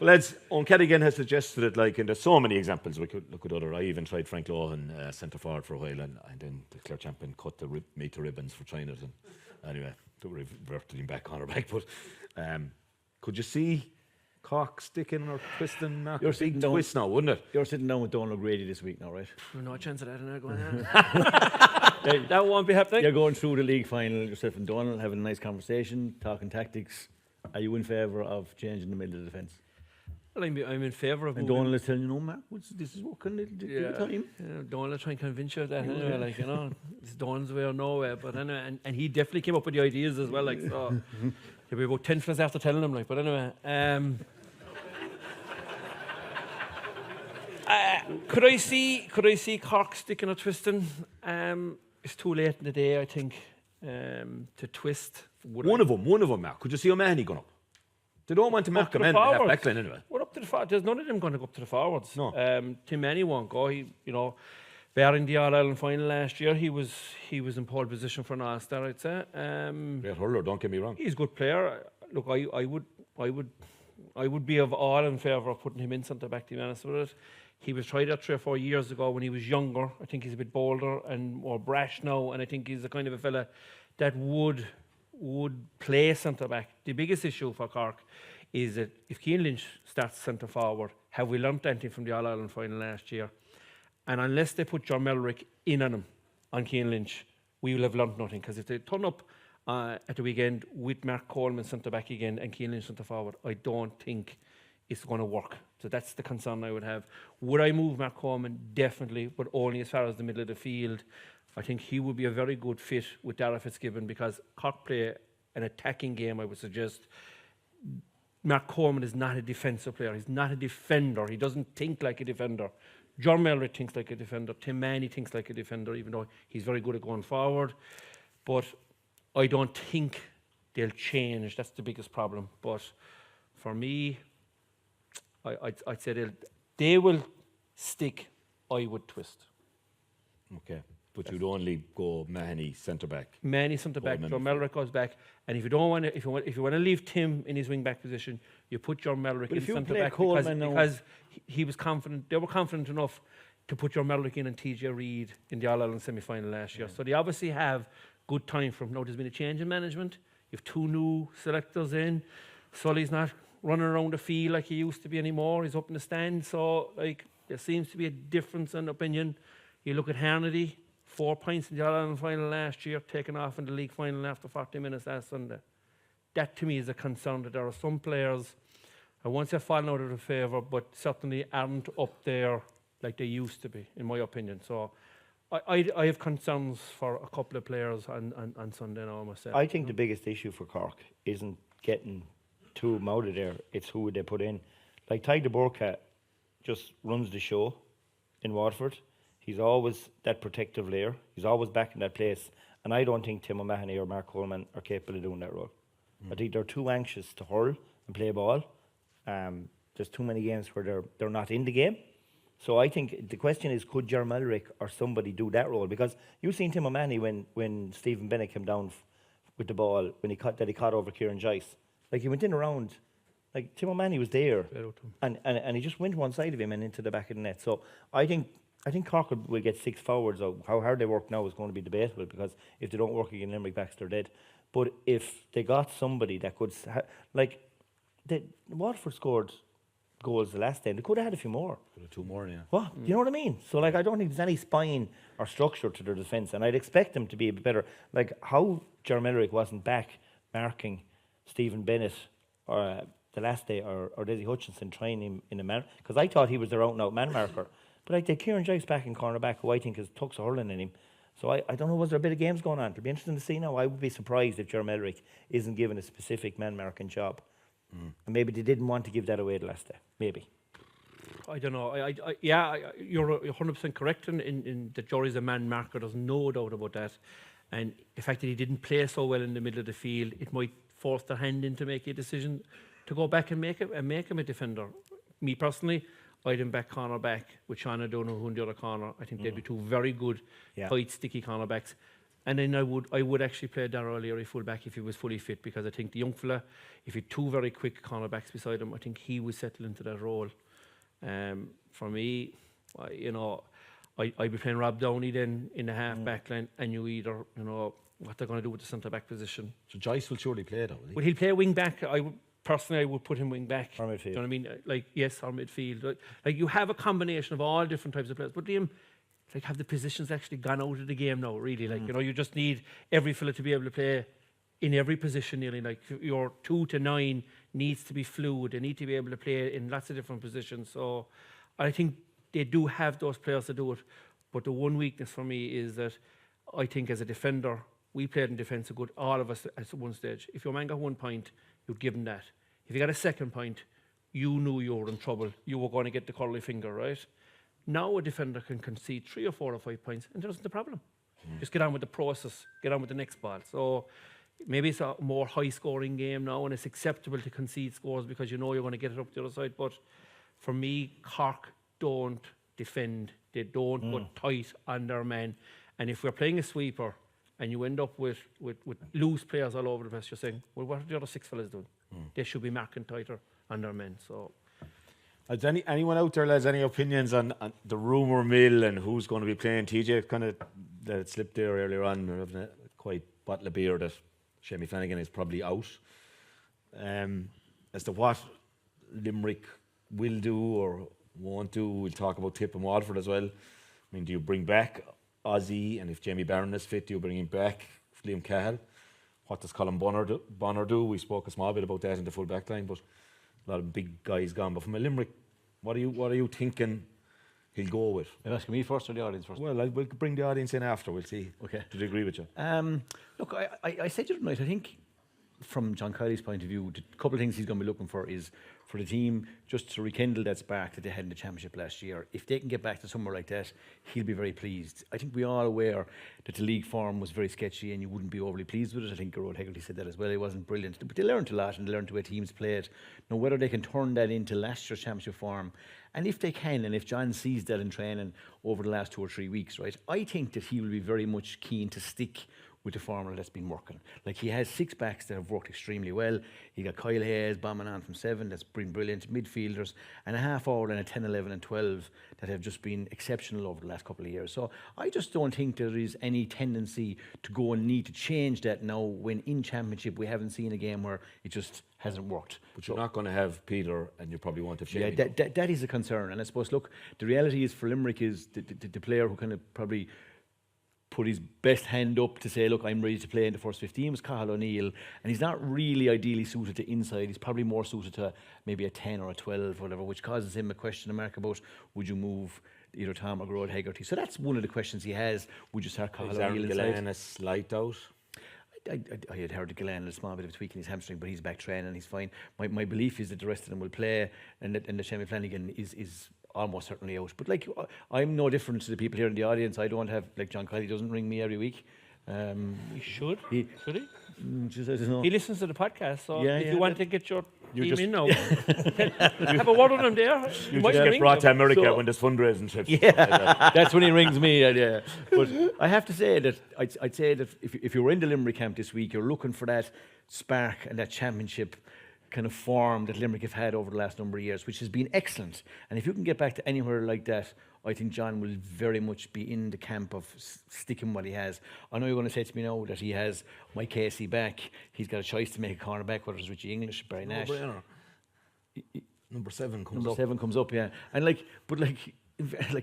Well, lads, Owen Cadigan has suggested it, like, and there's so many examples we could look at other. I even tried Frank Lohan, centre forward for a while, and then the Clare champion cut me to ribbons for trying it. And anyway, reverted him back, corner back. But could you see Cork sticking or twisting? You're sitting down, twist now, wouldn't it? You're sitting down with Donald O'Grady this week now, right? No chance of that in there going on. That won't be happening. You're going through the league final yourself and Donald, having a nice conversation, talking tactics. Are you in favour of changing the middle of the defence? Well, I'm in favour of and moving. Donald is telling you, no, Matt, this is working. Give it time. Donald will try and convince you of that anyway, like, you know, it's Donald's way or no way. But anyway, and he definitely came up with the ideas as well, like, so there'll be about 10 minutes after telling him, like, but anyway. Could I see Cork sticking or twisting? It's too late in the day, I think, to twist. One of them, Mark. Could you see O'Mahony going up? They don't want to mark him in the half back line anyway. We're up to the forwards. There's none of them going to go up to the forwards. No. Tim Manny won't go. He, bearing the All-Ireland final last year, he was in pole position for an All-Star, I'd say. Great hurler, don't get me wrong. He's a good player. Look, I would be of all in favour of putting him in centre back, to be honest with it. He was tried out 3 or 4 years ago when he was younger. I think he's a bit bolder and more brash now, and I think he's the kind of a fella that would play centre back. The biggest issue for Cork is that if Cian Lynch starts centre forward, have we learnt anything from the All-Ireland final last year? And unless they put John Melrick in on him, on Cian Lynch, we will have learnt nothing. Because if they turn up at the weekend with Mark Coleman centre back again and Cian Lynch centre forward, I don't think it's going to work. So that's the concern I would have. Would I move Mark Coleman? Definitely, but only as far as the middle of the field. I think he would be a very good fit with Darragh Fitzgibbon because Cork play an attacking game, I would suggest. Mark Coleman is not a defensive player. He's not a defender. He doesn't think like a defender. John Melrick thinks like a defender. Tim Manny thinks like a defender, even though he's very good at going forward. But I don't think they'll change. That's the biggest problem. But for me, I'd say they will stick. I would twist. Okay. But you'd only go Mahoney centre back. Mahoney centre back. John Melrick goes back, and if you don't want to, if you want to leave Tim in his wing back position, you put John Melrick in centre back because he was confident. They were confident enough to put John Melrick in and TJ Reid in the All-Ireland semi-final last year. So they obviously have good time from now. There's been a change in management. You have 2 new selectors in. Sully's not running around the field like he used to be anymore. He's up in the stand. So like there seems to be a difference in opinion. You look at Hannity. 4 points in the All-Ireland final last year, taken off in the league final after 40 minutes last Sunday. That to me is a concern that there are some players, I won't say falling out of the favour, but certainly aren't up there like they used to be, in my opinion. So I have concerns for a couple of players on Sunday now myself. I think the biggest issue for Cork isn't getting 2 of them out of there, it's who would they put in. Like Tyler Burkett just runs the show in Waterford. He's always that protective layer. He's always back in that place. And I don't think Tim O'Mahony or Mark Coleman are capable of doing that role. I think they're too anxious to hurl and play ball. There's too many games where they're not in the game. So I think the question is, could Ger Melrick or somebody do that role? Because you've seen Tim O'Mahony when Stephen Bennett came down with the ball, when he caught over Kieran Joyce. Like he went in around, like Tim O'Mahony was there. And he just went one side of him and into the back of the net. So I think Cork will get 6 forwards. How hard they work now is going to be debatable because if they don't work again, Limerick backs, they're dead. But if they got somebody that could, Waterford scored goals the last time, they could have had a few more. Could have 2 more, yeah. What? You know what I mean? So I don't think there's any spine or structure to their defence, and I'd expect them to be a bit better. Like how Ger Melrick wasn't back marking Stephen Bennett or the last day or Desi Hutchinson trying him in a man, because I thought he was their out-and-out man marker. But like they Kieran Joyce back in cornerback, who I think has tucks of hurling in him. So I don't know, was there a bit of games going on? It'll be interesting to see now. I would be surprised if Ger Melrick isn't given a specific man-marking job. And maybe they didn't want to give that away the last day. Maybe. I don't know. You're 100% correct in that Jory's a man marker. There's no doubt about that. And the fact that he didn't play so well in the middle of the field, it might force their hand in to make a decision to go back and make him a defender. Me personally, I'd him back cornerback with Sean O'Donoghue in the other corner. I think they'd be 2 very good, tight, sticky cornerbacks. And then I would actually play Dalo O'Leary full back if he was fully fit, because I think the young fella, if he had two very quick cornerbacks beside him, I think he would settle into that role. For me, I'd be playing Rob Downey then in the half back line, and you either, what they're going to do with the centre back position. So Joyce will surely play, though, will he? Will he play wing back? Personally, I would put him wing back. Or midfield. Do you know what I mean? Yes, or midfield. Like you have a combination of all different types of players, but Liam, have the positions actually gone out of the game now, really? You just need every fella to be able to play in every position nearly. Like your 2 to 9 needs to be fluid. They need to be able to play in lots of different positions. So I think they do have those players to do it. But the one weakness for me is that I think as a defender, we played in defence good, all of us at one stage. If your man got 1 point, you'd give him that. If you got a second point, you knew you were in trouble. You were going to get the curly finger, right? Now a defender can concede 3 or 4 or 5 points, and there's the problem. Just get on with the process, get on with the next ball. So maybe it's a more high-scoring game now, and it's acceptable to concede scores because you know you're going to get it up the other side. But for me, Cork don't defend. They don't put tight on their man. And if we're playing a sweeper and you end up with loose players all over the place, you're saying, well, what are the other 6 fellas doing? They should be marking tighter on their men. So, has anyone out there, lads, any opinions on the rumour mill and who's going to be playing? TJ kind of let it slip there earlier on. We're having a quite bottle of beer that Shamie Flanagan is probably out. As to what Limerick will do or won't do, we'll talk about Tip and Waterford as well. I mean, do you bring back Ozzy, and if Jamie Barron is fit, do you bring him back Liam Cahill? What does Colin Bonner do? We spoke a small bit about that in the full back line, but a lot of big guys gone. But from a Limerick, what are you thinking he'll go with? Are you asking me first or the audience first? Well, we'll bring the audience in after. We'll see. Okay. Do they agree with you? Look, I said to you tonight, I think from John Kiley's point of view, the couple of things he's going to be looking for is for the team just to rekindle that spark that they had in the championship last year. If they can get back to somewhere like that, he'll be very pleased. I think we are aware that the league form was very sketchy and you wouldn't be overly pleased with it. I think Gerard Hegarty said that as well. It wasn't brilliant, but they learned a lot and they learned the way teams played. Now, whether they can turn that into last year's championship form, and if they can, and if John sees that in training over the last 2 or 3 weeks, right, I think that he will be very much keen to stick with the formula that's been working. Like, he has 6 backs that have worked extremely well. He got Kyle Hayes bombing on from 7, that's been brilliant. Midfielders, and a half hour and a 10, 11 and 12 that have just been exceptional over the last couple of years. So I just don't think there is any tendency to go and need to change that now when in championship we haven't seen a game where it just hasn't worked. But you're not going to have Peter, and you probably want to Shamie. Yeah, that is a concern. And I suppose, look, the reality is for Limerick is the player who kind of probably put his best hand up to say, look, I'm ready to play in the first 15 was Cathal O'Neill, and he's not really ideally suited to inside. He's probably more suited to maybe a 10 or a 12 or whatever, which causes him a question mark about would you move either Tom or Gerard Hegarty. So that's one of the questions he has. Would you start Cathal O'Neill inside? Is a slight out? I had heard Gillan a small bit of a tweak in his hamstring, but he's back training, he's fine. My belief is that the rest of them will play, and that Shamie Flanagan is almost certainly out. But like, I'm no different to the people here in the audience. I don't have, like, John Kiley doesn't ring me every week. He should. Should he? Just, I don't know. He listens to the podcast, so Yeah, if yeah, you want to get your you team just- in now, have a word with him there. You Might just get ring brought to them. America So- when there's fundraising trips. Yeah, that's when he rings me. Yeah. But I have to say that I'd say that if you're in the Limerick camp this week, you're looking for that spark and that championship kind of form that Limerick have had over the last number of years, which has been excellent. And if you can get back to anywhere like that, I think John will very much be in the camp of sticking what he has. I know you're going to say to me now that he has Mike Casey back. He's got a choice to make a cornerback, whether it's Richie English, Barry Nash. Number 7 comes Number up. 7 comes up, yeah. And like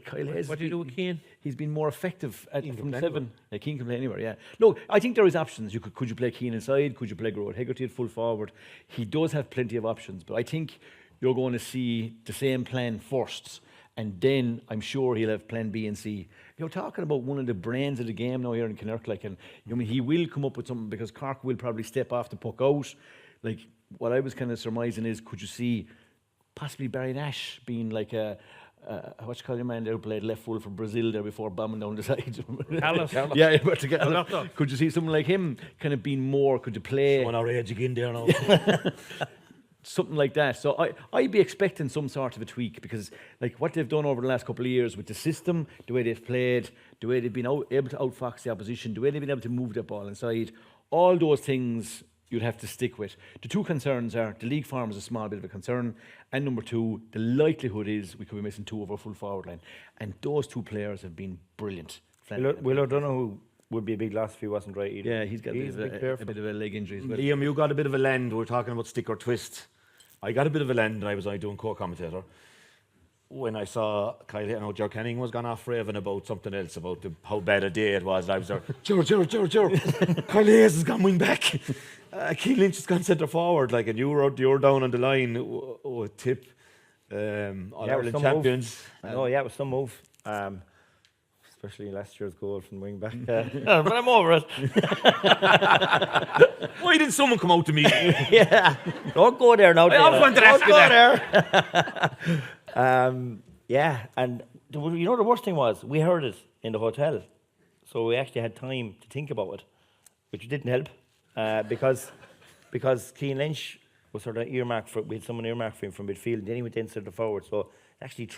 Kyle Hayes. What do you do with Keane? He's been more effective Keane from can play 7. Yeah, Keane can play anywhere, yeah. No, I think there is options. Could you play Keane inside? Could you play Gerard Hegarty at full forward? He does have plenty of options, but I think you're going to see the same plan first, and then I'm sure he'll have plan B and C. You're talking about one of the brains of the game now here in Connacht, like, and I mean, he will come up with something because Cork will probably step off the puck out. Like, what I was kind of surmising is, could you see possibly Barry Nash being like a what you call your man there who played left full for Brazil there before bombing down the side? Carlos. Yeah, but could you see someone like him kind of being more? Could you play? Showing our age again there now. something like that. So I'd be expecting some sort of a tweak, because like what they've done over the last couple of years with the system, the way they've played, the way they've been able to outfox the opposition, the way they've been able to move the ball inside, all those things you'd have to stick with. The two concerns are the league form is a small bit of a concern, and number two, the likelihood is we could be missing two of our full forward line. And those two players have been brilliant. Will O'Donoghue would be a big loss if he wasn't right either. Yeah, he's got a bit of a leg injury as well. Liam, you got a bit of a lend. We're talking about stick or twist. I got a bit of a lend, and I was doing co-commentator when I saw Kyle, Joe Kenning was gone off raving about something else, about how bad a day it was. And I was there, Joe, Kyle Hayes has gone wing back. Keane Lynch has gone centre forward, like, and you were down on the line. Tip, all Ireland champions. It was some move. Especially last year's goal from wing back. But I'm over it. Why didn't someone come out to me? Yeah, don't go there now. I was going to ask you that. Yeah, and the worst thing was we heard it in the hotel, so we actually had time to think about it, which didn't help because Keane Lynch was sort of earmarked for. We had someone earmarked for him from midfield, and then he went into the forward. So actually,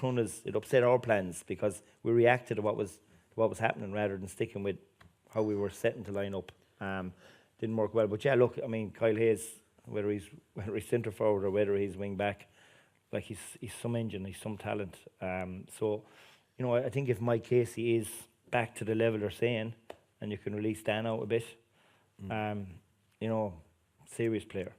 it upset our plans because we reacted to what was happening rather than sticking with how we were setting to line up. Didn't work well, but yeah, look, I mean, Kyle Hayes, whether he's centre forward or whether he's wing back, like he's some engine, he's some talent. So, I think if Mike Casey is back to the level they're saying, and you can release Dan out a bit, serious player.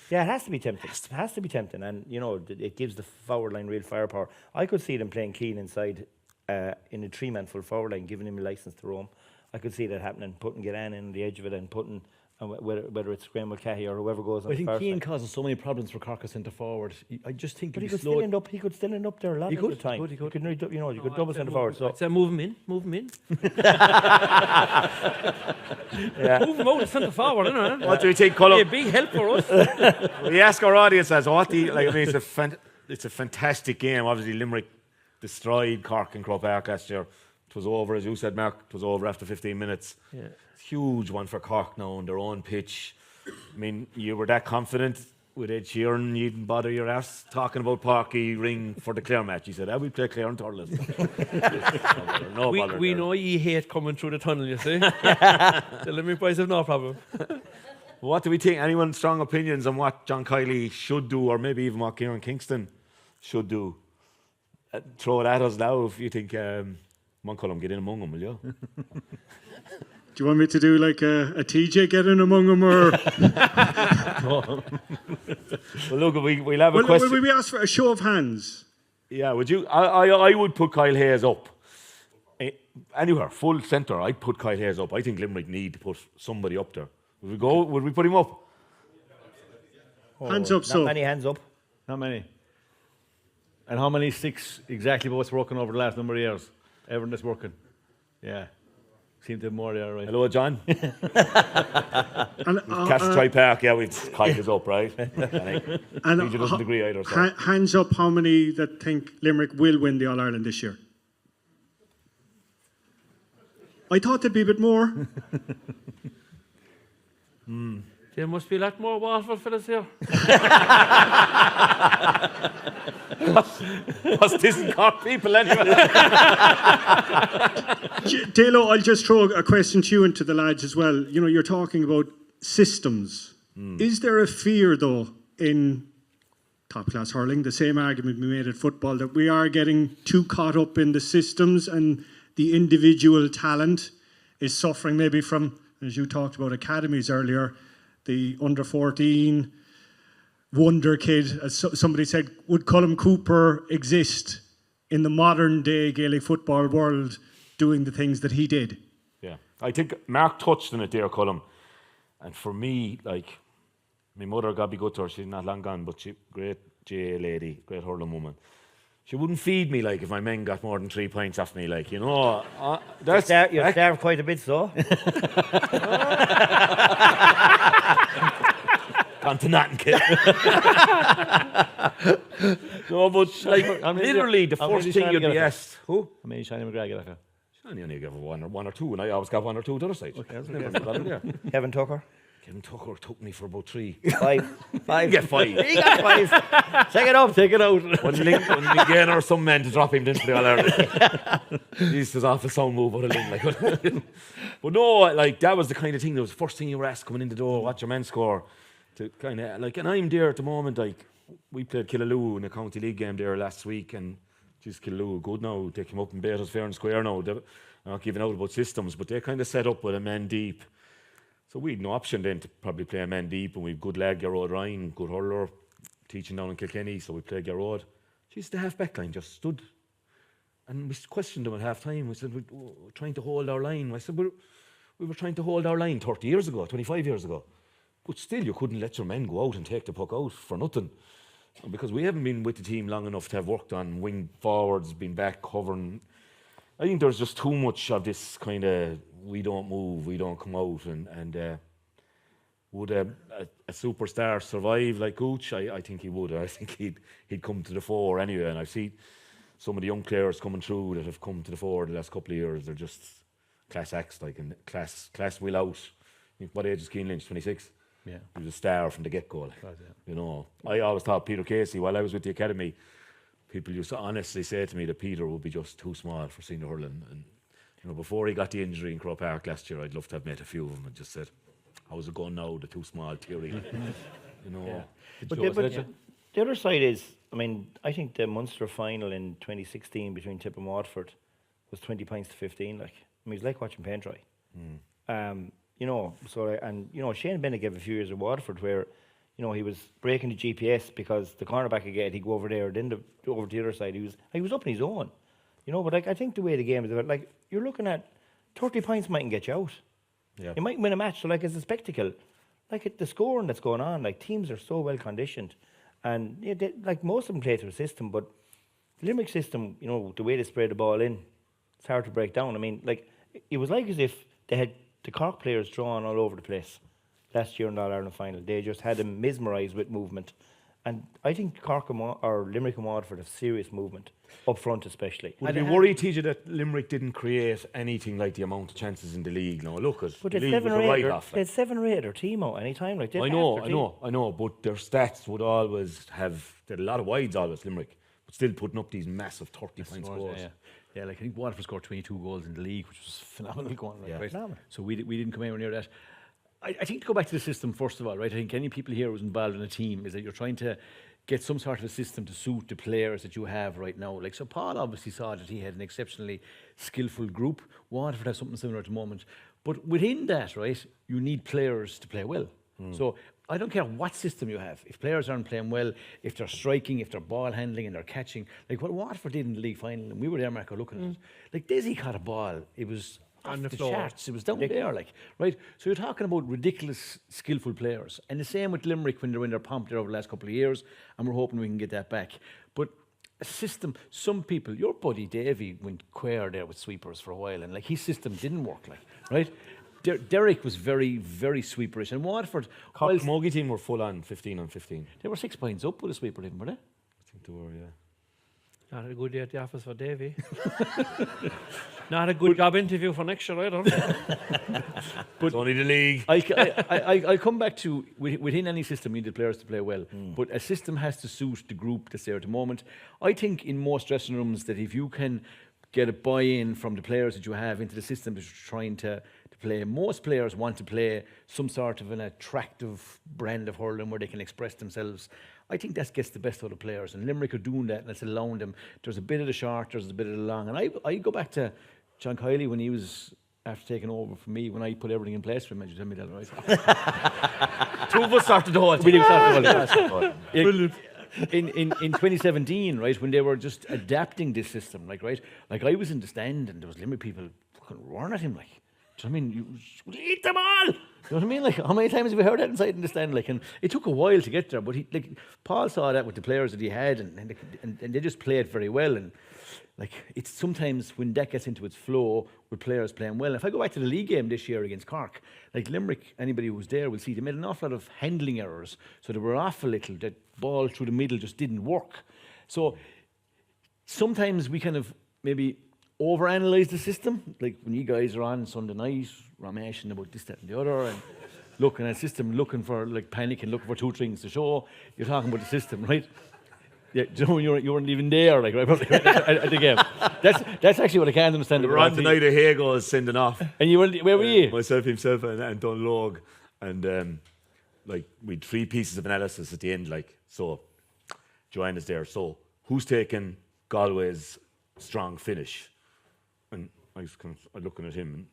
Yeah, it has to be tempting. It has to be tempting, and it gives the forward line real firepower. I could see them playing Keane inside in a 3-man full forward line, giving him a license to roam. I could see that happening, putting Geran in the edge of it and putting whether it's Graham Mulcahy or whoever goes on. I think Keane causes so many problems for Cork centre forward. I just think he could still end up. He could still end up there a lot of the time. He could. You could double centre forward. So I'd say move him in. Yeah. Move him out of centre forward, isn't it? What do you think, Colin? A big help for us. We ask our audience it's a fantastic game. Obviously, Limerick destroyed Cork and Croke Park last year. It was over, as you said, Mark. It was over after 15 minutes. Yeah. Huge one for Cork now on their own pitch. I mean, you were that confident with Ed Sheeran, you didn't bother your ass talking about Parky Ring for the Clare match. He said, we play Clare and Thurles. We know you hate coming through the tunnel, you see. The Limerick boys have no problem. What do we think? Anyone strong opinions on what John Kiley should do, or maybe even what Kieran Kingston should do? Throw it at us now if you think, Moncolum, get in among them, will you? Do you want me to do like a TJ get in among them, or? Well, look, we'll have a question. Will we ask for a show of hands? Yeah, would you? I would put Kyle Hayes up. Anywhere, full centre, I'd put Kyle Hayes up. I think Limerick need to put somebody up there. Would we put him up? Hands up, not many hands up. Not many. And how many sticks exactly what's working over the last number of years? Everyone that's working. Yeah. Seem to have more there, right? Hello, John. Castletroy Park, yeah, we've Kyle is up, right? And he doesn't agree either. So. Hands up, how many that think Limerick will win the All-Ireland this year? I thought there'd be a bit more. There must be a lot more Waterford fellas here. What's this in Cork people anyway? Dalo, I'll just throw a question to you and to the lads as well. You're talking about systems. Is there a fear, though, in top-class hurling, the same argument we made at football, that we are getting too caught up in the systems and the individual talent is suffering maybe from, as you talked about academies earlier, the under-14 wonder kid, as somebody said, would Colm Cooper exist in the modern day Gaelic football world doing the things that he did? Yeah, I think Mark touched on it there, Colm. And for me, like, my mother, God be good to her, she's not long gone, but she great GA lady, great hurling woman. She wouldn't feed me, like, if my men got more than 3 pints off me, like, that's... You're starved quite a bit, so. Gone to nothing, kid. No, but, like, literally, the first thing you'd be asked... Who? How many Shiny McGrath get Shiny only gave one or two, and I always got one or two the other side. Okay, that's Never got it there. Kevin Tucker? Kevin Tucker took me for about 3. 5. Get 5. He got 5. Take it up. Take it out. One again or some man to drop him into the All-Ireland. This is awful sound move out of Lynn. Like. But no, like that was the kind of thing that was the first thing you were asked coming in the door, watch your men score. To kind of like, and I'm there at the moment. Like we played Killaloo in a county league game there last week, and just Killaloo are good now. They came up and beat us fair and square now. They're not giving out about systems, but they kind of set up with a man deep. So we had no option then to probably play a man deep, and we've good lad Garrod Ryan, good hurler, teaching down in Kilkenny, so we played Garrod. Jeez, the half-back line just stood. And we questioned them at half-time. We said, we're trying to hold our line. I said, we were trying to hold our line 30 years ago, 25 years ago. But still, you couldn't let your men go out and take the puck out for nothing. Because we haven't been with the team long enough to have worked on wing forwards, been back covering. I think there's just too much of this kind of, we don't move, we don't come out, and would a superstar survive like Gooch? I think he would. I think he'd come to the fore anyway. And I've seen some of the young players coming through that have come to the fore the last couple of years. They're just class acts, like, and class will out. What age is Keane Lynch? 26. Yeah, he was a star from the get-go. Like, right, yeah. You know, I always thought Peter Casey, while I was with the academy, people used to honestly say to me that Peter would be just too small for senior hurling. And you know, before he got the injury in Croke Park last year, I'd love to have met a few of them and just said, how's it going now, the too small theory? You know. Yeah. But the other side is, I mean, I think the Munster final in 2016 between Tip and Waterford was 20 points to 15. Like, I mean, it's like watching paint dry. You know, so, and, you know, Shane Bennett gave a few years at Waterford where, you know, he was breaking the GPS because the cornerback again, he'd go over there, then over to the other side, he was up on his own. You know, but like, I think the way the game is, like, you're looking at 30 points mightn't get you out. Yeah. You might win a match, so like, it's a spectacle. Like, the scoring that's going on, like, teams are so well conditioned. And, yeah, like, most of them play through a system, but the Limerick system, you know, the way they spread the ball in, it's hard to break down. I mean, like, it was like as if they had the Cork players drawn all over the place last year in the All-Ireland final. They just had them mesmerised with movement. And I think Cork or Limerick and Waterford have serious movement, up front especially. Would you be worried, TJ, that Limerick didn't create anything like the amount of chances in the league? No, look at but the they league was a write-off. had 7 or 8 or team out any time. Like, I know, but their stats would always have, they had a lot of wides always, Limerick, but still putting up these massive 30-point scores. Yeah, like I think Waterford scored 22 goals in the league, which was phenomenal going, like, Yeah. right? Phenomenal. So we didn't come anywhere near that. I think to go back to the system first of all, right? I think any people here who's involved in a team is that you're trying to get some sort of a system to suit the players that you have right now. Like, so Paul obviously saw that he had an exceptionally skillful group. Waterford has something similar at the moment. But within that, right, you need players to play well. So I don't care what system you have. If players aren't playing well, if they're striking, if they're ball handling and they're catching, like what Waterford did in the league final, and we were there, Marco, looking at it. Like, Desi caught a ball. It was On off the the floor. charts. It was down there, like, right? So you're talking about ridiculous, skillful players. And the same with Limerick when they're in their pomp there over the last couple of years, and we're hoping we can get that back. But a system, some people, your buddy Davy went queer there with sweepers for a while, and like his system didn't work, like, right? Derek was very, very sweeperish, and Waterford, Cork whilst Mogi team were full on 15 on 15. they were 6 points up with a sweeper, didn't they? I think they were, yeah. Not a good day at the office for Davy. Not a good job interview for next year either. But it's only the league. I'll come back to within any system, you need the players to play well. But a system has to suit the group that's there at the moment. I think in most dressing rooms that if you can get a buy-in from the players that you have into the system that you're trying to play, most players want to play some sort of an attractive brand of hurling where they can express themselves. I think that gets the best out of players, and Limerick are doing that, and it's allowing them. There's a bit of the short, there's a bit of the long, and I go back to John Kiley when he was after taking over from me, when I put everything in place for him. Did you tell me that, right? Two of us started the whole thing. We did start the whole thing. In 2017, right, when they were just adapting this system, like, right, like I was in the stand and there was Limerick people fucking roaring at him, like, do you know what I mean? You eat them all. You know what I mean? Like, how many times have we heard that inside in the stand? Like, and it took a while to get there, but he, like, Paul saw that with the players that he had, and they just played very well. And like, it's sometimes when that gets into its flow with players playing well. If I go back to the league game this year against Cork, like Limerick, anybody who was there will see they made an awful lot of handling errors. So they were off a little. That ball through the middle just didn't work. So sometimes we kind of maybe overanalyze the system. Like when you guys are on Sunday night, Rameshing about this, that, and the other, and looking at the system, looking for like panic and looking for two things to show. You're talking about the system, right? Yeah, do you know, you weren't even there, like right at the game. That's actually what I can't understand. We were on the night of Hago sending off. And you weren't, where were you? Myself, himself, and Dunlog, and like we'd 3 pieces of analysis at the end. Like, so Joanna's there. So who's taking Galway's strong finish? And I was kind of looking at him. And,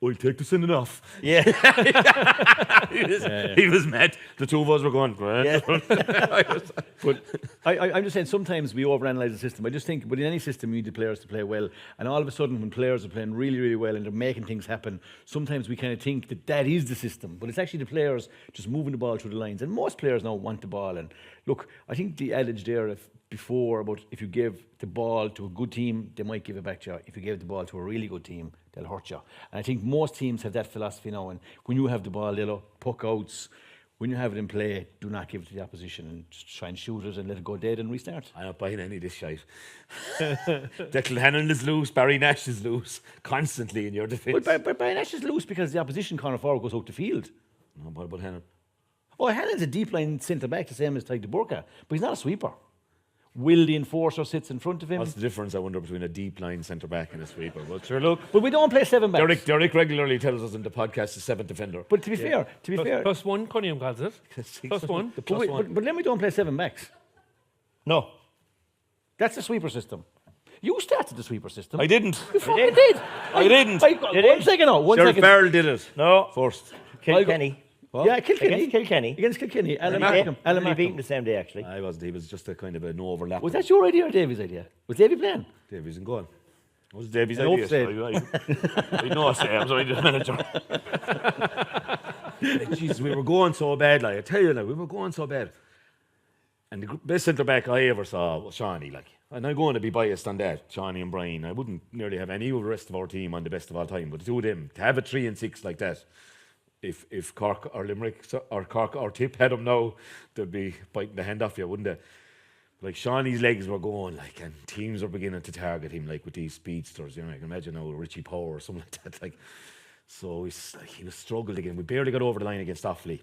I'll take the sending off. Yeah. He was mad. The two of us were going, grand. But I'm just saying sometimes we overanalyze the system. I just think within any system you need the players to play well. And all of a sudden when players are playing really, really well and they're making things happen, sometimes we kind of think that is the system. But it's actually the players just moving the ball through the lines. And most players now want the ball. And look, I think the adage there before about if you give the ball to a good team, they might give it back to you. If you give the ball to a really good team, they'll hurt you. And I think most teams have that philosophy now. And when you have the ball, they'll puck outs. When you have it in play, do not give it to the opposition and just try and shoot it and let it go dead and restart. I'm not buying any of this shite. Declan Hannon is loose, Barry Nash is loose, constantly in your defence. But Barry Nash is loose because the opposition corner forward goes out the field. No, what about Hannon? Oh, Hannon's a deep line centre back, the same as Tyke de Burka, but he's not a sweeper. Will the enforcer sits in front of him? What's the difference, I wonder, between a deep line centre back and a sweeper? Well, sure, look. But we don't play 7 backs. Derek regularly tells us in the podcast the 7th defender. But to be fair, Plus one, Cunningham calls it. Plus one. but then we don't play 7 backs. No. That's the sweeper system. You started the sweeper system. I didn't. You fucking did. I didn't. One second now. One Sheriff second. Farrell did it. No. First. Kilkenny. Yeah, Kilkenny. Against Kilkenny. Against Kilkenny. Alan They Markham. Alan beat him Markham. the same day, actually. I wasn't. He was just a kind of a no overlap. Was that your idea or Davy's idea? Was Davy playing? Davies and goal. It was Davies' I hope idea. I know I say I'm sorry, the manager. Jesus, we were going so bad, like I tell you, like we were going so bad. And the best centre back I ever saw was Shawnee, like. And I'm going to be biased on that, Shawnee and Brian. I wouldn't nearly have any of the rest of our team on the best of all time, but the two of them to have a 3 and 6 like that. If Cork or Limerick or Cork or Tip had them now, they'd be biting the hand off you, wouldn't they? Like Shawnee's legs were going, like, and teams were beginning to target him, like with these speedsters. You know, I can imagine now Richie Power or something like that. Like, so he was struggled again. We barely got over the line against Offaly,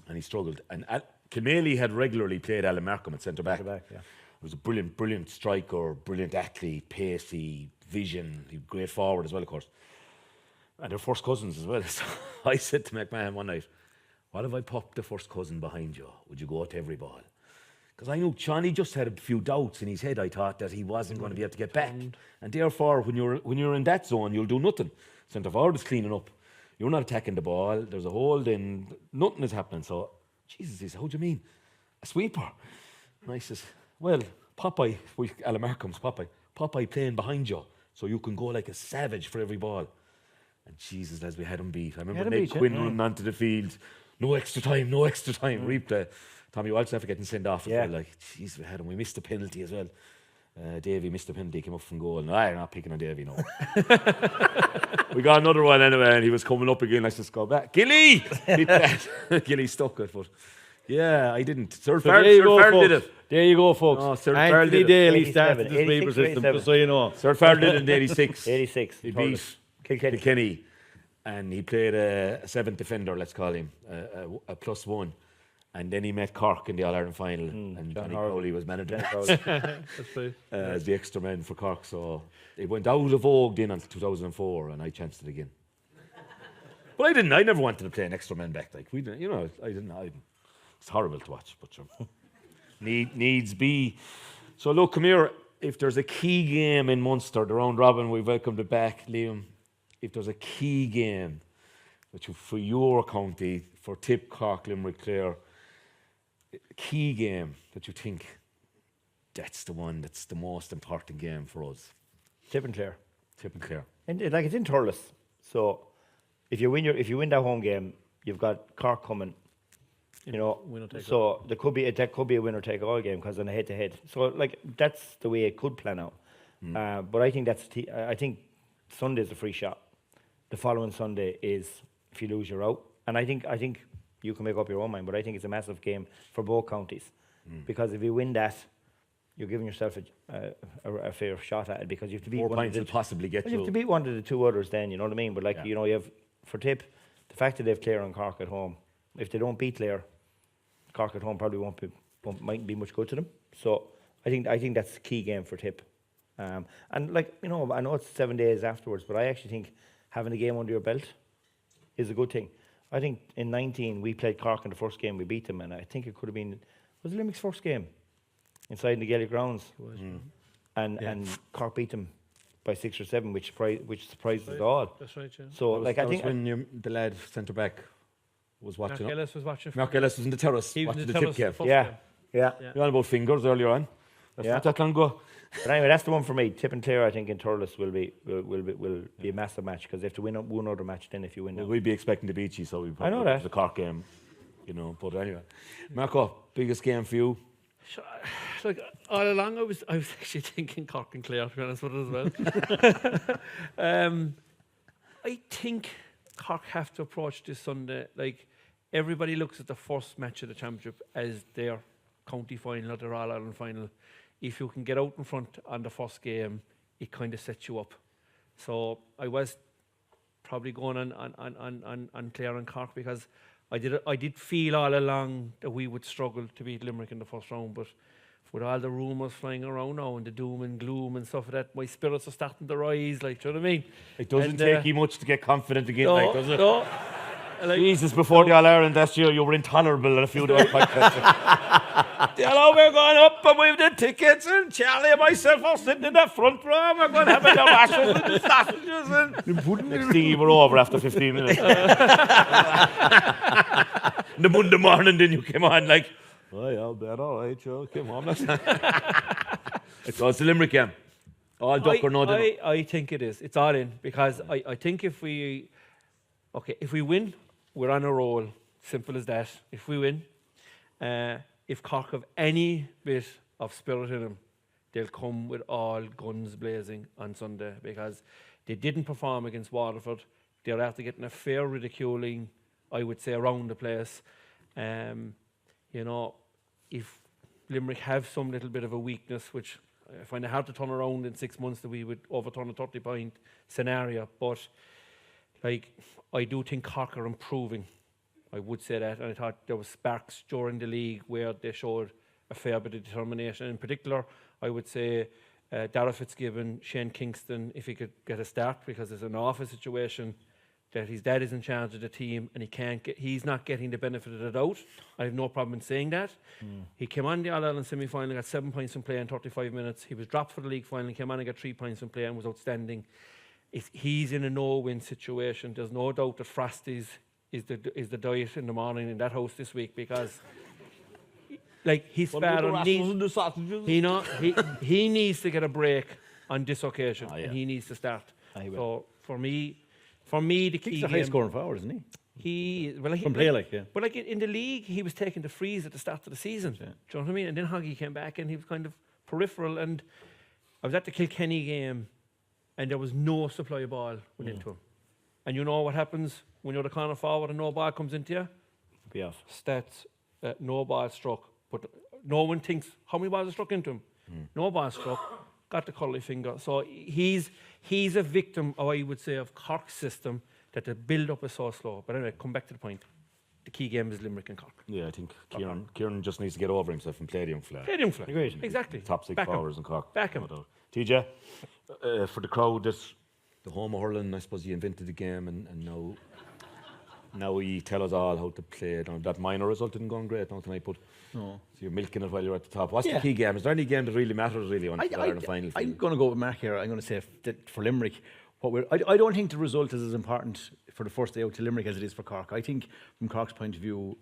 and he struggled. And Kilmaley had regularly played Alan Markham at centre back. Yeah. He was a brilliant striker, brilliant athlete, pacey, vision. He was great forward as well, of course. And they're first cousins as well. So I said to McMahon one night, what if I popped the first cousin behind you? Would you go to every ball? Because I knew Johnny just had a few doubts in his head. I thought that he wasn't going to be able to get back. And therefore, when you're in that zone, you'll do nothing. Centre forward is cleaning up. You're not attacking the ball. There's a hold in. Nothing is happening. So, Jesus, he said, how do you mean? A sweeper? And I says, well, Popeye, Alan Markham's Popeye playing behind you. So you can go like a savage for every ball. And Jesus, lads, we had him beat. I remember Nate Quinn running onto the field. No extra time. Replay. Tommy Walsh getting sent off as well. Like, jeez, we had him. We missed the penalty as well. Davy missed the penalty, came up from goal. No, I'm not picking on Davy, no. We got another one anyway, and he was coming up again. Let's just go back. Gilly! Gilly stuck it, but yeah, I didn't. Sir Farrell did it. There you go, folks. Oh, Sir Farrell did it. Daly started the sweeper system, just so you know. Sir Farrell did it in 86. 86. He beat Kilkenny. And he played a 7th defender, let's call him, a +1. And then he met Cork in the All-Ireland final, and Johnny Crowley was manager as the extra man for Cork. So it went out of vogue then until 2004, and I chanced it again. But I didn't. I never wanted to play an extra man back. Like we didn't, you know. I didn't. It's horrible to watch, but needs be. So look, come here. If there's a key game in Munster, the round robin, we welcomed it back, Liam. If there's a key game that for your county, for Tip, Cork, Limerick, Clare, key game that you think that's the one that's the most important game for us? Tip and Clare. And like it's in Thurles. So if you win that home game, you've got Cork coming. You know, so that could be a winner take all game because on a head to head. So like that's the way it could plan out. But I think I think Sunday's a free shot. The following Sunday is if you lose, you're out. And I think you can make up your own mind, but I think it's a massive game for both counties because if you win that, you're giving yourself a fair shot at it because you have to beat 4 points will possibly get you have to beat one of the two others. Then you know what I mean. But like you know, you have for Tip, the fact that they've Clare and Cork at home, if they don't beat Clare, Cork at home probably mightn't be much good to them. So I think that's the key game for Tip. And like, you know, I know it's 7 days afterwards, but I actually think having a game under your belt is a good thing. I think in 19 we played Cork in the first game, we beat them, and I think it could have been, was it Limerick's first game inside the Gaelic grounds? And Cork beat them by 6 or 7, which surprised us all. That's right, yeah. So like I That was think when the lad centre back was Mark watching. Ellis was watching. Mark Ellis was in the terrace He was watching in the the Tip terrace game. first yeah, game. yeah. You on about fingers earlier on. That's Yeah. not that long ago. But anyway, that's the one for me. Tip and Clare, I think in Thurles will be a massive match, because they have to win one other match. Then if you win, Well, that. we'd be expecting to beat you, so we I know probably that. the Cork game, you know. But anyway, Marco, biggest game for you? Sure, like all along, I was actually thinking Cork and Clare, to be honest with it as well. I think Cork have to approach this Sunday like everybody looks at the first match of the championship as their county final or their All Ireland final. If you can get out in front on the first game, it kind of sets you up. So I was probably going on Clare and Cork, because I did feel all along that we would struggle to beat Limerick in the first round, but with all the rumours flying around now and the doom and gloom and stuff like that, my spirits are starting to rise, like, do you know what I mean? It doesn't And, take you much to get confident again, No, like, does it? no. Like, Jesus, before the All Ireland last year, you were intolerable at a few of those podcasts. Dalo, we're going up and we've the tickets, and Charlie and myself are sitting in the front row. We're going to have the rashers and the sausages. And next thing you were over after 15 minutes. The Monday morning, then you came on like, oh, yeah, I'll bet, all right, sure, come on. So it's the Limerick game. All duck or no dinner. I think it is. It's all in, because I think if we win, we're on a roll. Simple as that. If we win, if Cork have any bit of spirit in them, they'll come with all guns blazing on Sunday, because they didn't perform against Waterford. They're after getting a fair ridiculing, I would say, around the place. You know, if Limerick have some little bit of a weakness, which I find it hard to turn around in 6 months, that we would overturn a 30-point scenario, but like, I do think Cork are improving. I would say that, and I thought there was sparks during the league where they showed a fair bit of determination. In particular, I would say Dara Fitzgibbon, Shane Kingston, if he could get a start, because there's an awful situation that his dad is in charge of the team and he's not getting the benefit of the doubt. I have no problem in saying that. He came on the All-Ireland semi-final, got 7 points in play in 35 minutes. He was dropped for the league final, came on and got 3 points in play and was outstanding. He's in a no-win situation. There's no doubt that Frosties is the diet in the morning in that house this week, because like his father needs, he needs to get a break on this occasion, and he needs to start. So for me, the key He's a game, high scoring forward, isn't he? From play, like, yeah. But like in the league, he was taking the freeze at the start of the season. Yeah. Do you know what I mean? And then Hoggy came back and he was kind of peripheral. And I was at the Kilkenny game, and there was no supply of ball went into him. And you know what happens when you're the corner forward and no ball comes into you? be off. Stats, no ball struck, but no one thinks how many balls are struck into him. No ball struck, got the curly finger. So he's a victim, I would say, of Cork's system, that the build-up is so slow. But anyway, come back to the point. The key game is Limerick and Cork. Yeah, I think Kieran just needs to get over himself and play the young flag. Stadium flag. Agreed. Exactly. Top 6 Back 'em. forwards in Cork. Back 'em. no doubt. TJ, for the crowd, the home of hurling, I suppose you invented the game, and now you tell us all how to play it. Now, that minor result didn't go on great tonight, but so you're milking it while you're at the top. What's the key game? Is there any game that really matters really on the Ireland final? I'm going to go with Mark here. I'm going to say that for Limerick, I don't think the result is as important for the first day out to Limerick as it is for Cork. I think from Cork's point of view,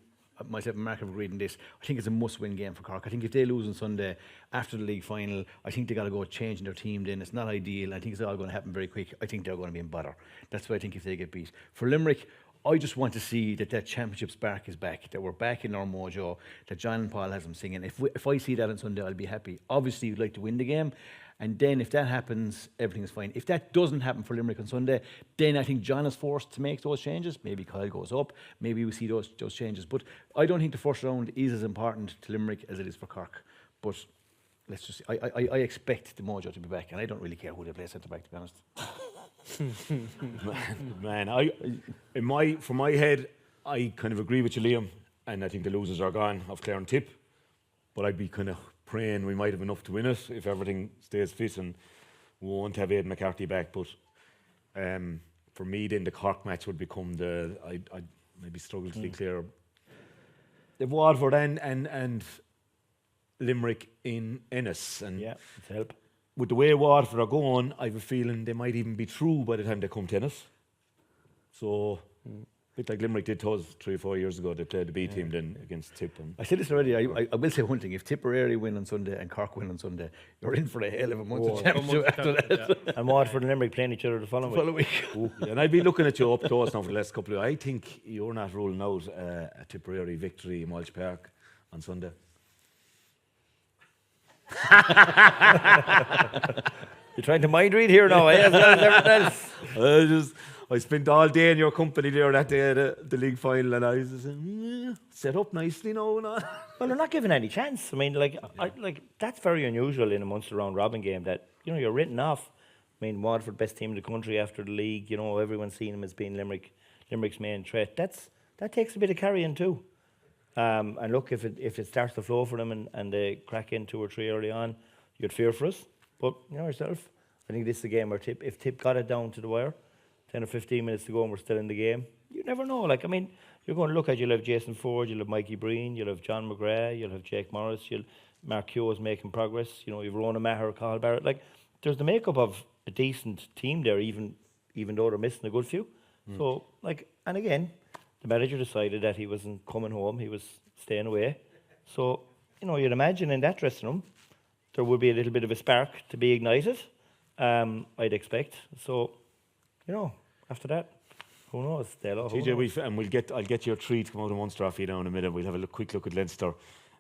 myself and Mark have agreed on this, I think it's a must-win game for Cork. I think if they lose on Sunday after the league final, I think they got to go changing their team then. It's not ideal. I think it's all going to happen very quick. I think they're going to be in bother. That's what I think if they get beat. For Limerick, I just want to see that championship spark is back, that we're back in our mojo, that John and Paul has them singing. If I see that on Sunday, I'll be happy. Obviously, you'd like to win the game, and then if that happens, everything is fine. If that doesn't happen for Limerick on Sunday, then I think John is forced to make those changes. Maybe Kyle goes up, maybe we see those changes. But I don't think the first round is as important to Limerick as it is for Cork. But let's just see. I expect the mojo to be back, and I don't really care who they play centre back, to be honest. Man, from my head, I kind of agree with you, Liam, and I think the losers are gone of Clare and Tip. But I'd be kind of praying we might have enough to win it if everything stays fit and we won't have Aidan McCarthy back. But for me, then the Cork match would become I'd maybe struggle to be clear. The Waterford and Limerick in Ennis, and Yeah, it's help. with the way Waterford are going, I have a feeling they might even be through by the time they come to Ennis. So, a bit like Limerick did to us 3 or 4 years ago. They played the B team then against Tip. And I said this already. I will say one thing: if Tipperary win on Sunday and Cork win on Sunday, you're in for a hell of a month of championship after that. And Waterford and Limerick playing each other the following week. yeah, and I'd be looking at you up close now for the last couple of. I think you're not ruling out a Tipperary victory in Walsh Park on Sunday. You're trying to mind read here now, eh? As well as everything else. I spent all day in your company there that day at the league final, and I was just saying, set up nicely now. Well, they're not given any chance. I mean, that's very unusual in a Munster round robin game that, you're written off. I mean, Waterford, best team in the country after the league, everyone's seen them as being Limerick's main threat. That takes a bit of carrying too. And look, if it starts to flow for them and they crack in 2 or 3 early on, you'd fear for us. But, yourself, I think this is a game where if Tip got it down to the wire, 10 or 15 minutes to go and we're still in the game, you never know. You're going to look at, you'll have Jason Ford, you'll have Mikey Breen, you'll have John McGrath, you'll have Jake Morris, Mark Keogh's making progress, you've Rona Maher, Carl Barrett. There's the makeup of a decent team there, even though they're missing a good few. So, and again, the manager decided that he wasn't coming home, he was staying away. So, you'd imagine in that dressing room, there would be a little bit of a spark to be ignited, I'd expect. So, after that, who knows? TJ, I'll get your treat to come out of Munster off you now in a minute. We'll have a quick look at Leinster,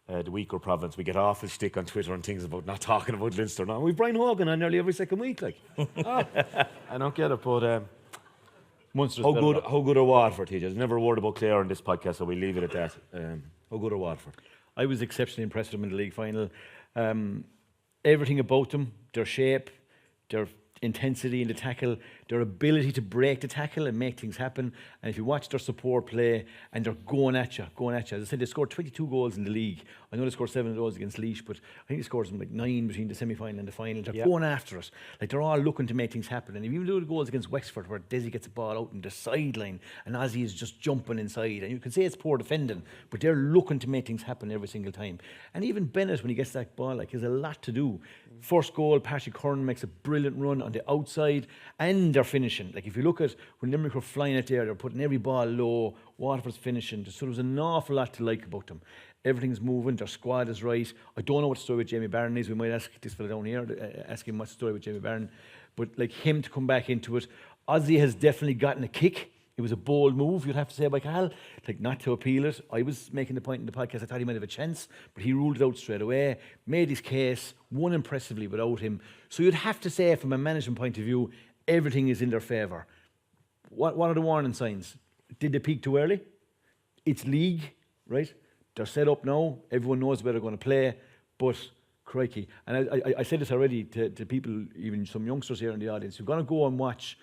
the weaker province. We get awful stick on Twitter and things about not talking about Leinster now. We've Brian Hogan on nearly every second week, I don't get it, but Munster's how good are Waterford, TJ? There's never a word about Clare on this podcast, so we'll leave it at that. How good are Waterford? I was exceptionally impressed with them in the league final. Everything about them, their shape, their intensity in the tackle, their ability to break the tackle and make things happen. And if you watch their support play, and they're going at you. As I said, they scored 22 goals in the league. I know they scored 7 of those against Laois, but I think they scored something like 9 between the semi-final and the final. They're going after it. They're all looking to make things happen. And if you do the goals against Wexford, where Desi gets the ball out in the sideline, and Ozzy is just jumping inside, and you can say it's poor defending, but they're looking to make things happen every single time. And even Bennett, when he gets that ball, has a lot to do. First goal, Patrick Curran makes a brilliant run on the outside, and they're finishing. If you look at when Limerick were flying it there, they're putting every ball low, Waterford's finishing. So there's an awful lot to like about them. Everything's moving, their squad is right. I don't know what the story with Jamie Barron is. We might ask this fellow down here, ask him what's the story with Jamie Barron. But him to come back into it, Ozzy has definitely gotten a kick. It was a bold move, you'd have to say, by Cahill, not to appeal it. I was making the point in the podcast, I thought he might have a chance, but he ruled it out straight away, made his case, won impressively without him. So you'd have to say, from a management point of view, everything is in their favour. What are the warning signs? Did they peak too early? It's league, right? They're set up now, everyone knows where they're going to play, but crikey. And I said this already to people, even some youngsters here in the audience, you're going to go and watch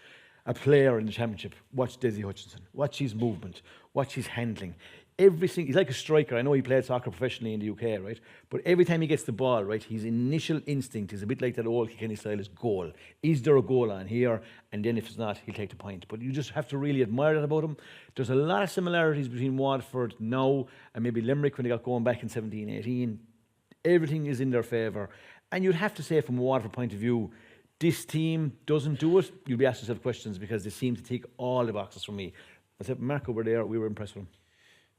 a player in the championship, watch Desi Hutchinson, watch his movement, watch his handling. He's like a striker. I know he played soccer professionally in the UK, right? But every time he gets the ball, right, his initial instinct is a bit like that old Kilkenny style, is goal. Is there a goal on here? And then if it's not, he'll take the point. But you just have to really admire that about him. There's a lot of similarities between Waterford now and maybe Limerick when they got going back in 17-18. Everything is in their favour. And you'd have to say, from a Waterford point of view, this team doesn't do it. You'll be asking yourself questions because they seem to tick all the boxes for me. I said, Mark over there, we were impressed with them.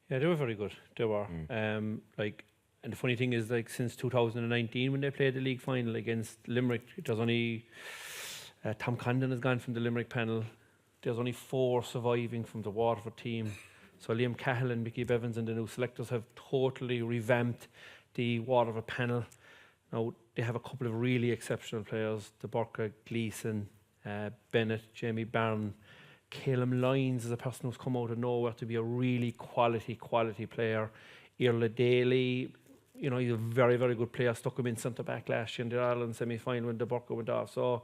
Yeah, they were very good. They were. And the funny thing is, since 2019, when they played the league final against Limerick, there's only Tom Condon has gone from the Limerick panel. There's only 4 surviving from the Waterford team. So Liam Cahill and Mickey Bevins and the new selectors have totally revamped the Waterford panel. Now, they have a couple of really exceptional players, the Burka, Gleeson, Bennett, Jamie Barron. Calum Lyons is a person who's come out of nowhere to be a really quality player. Irla Daly, he's a very, very good player. Stuck him in centre-back last year in the Ireland semi-final when the Burka went off. So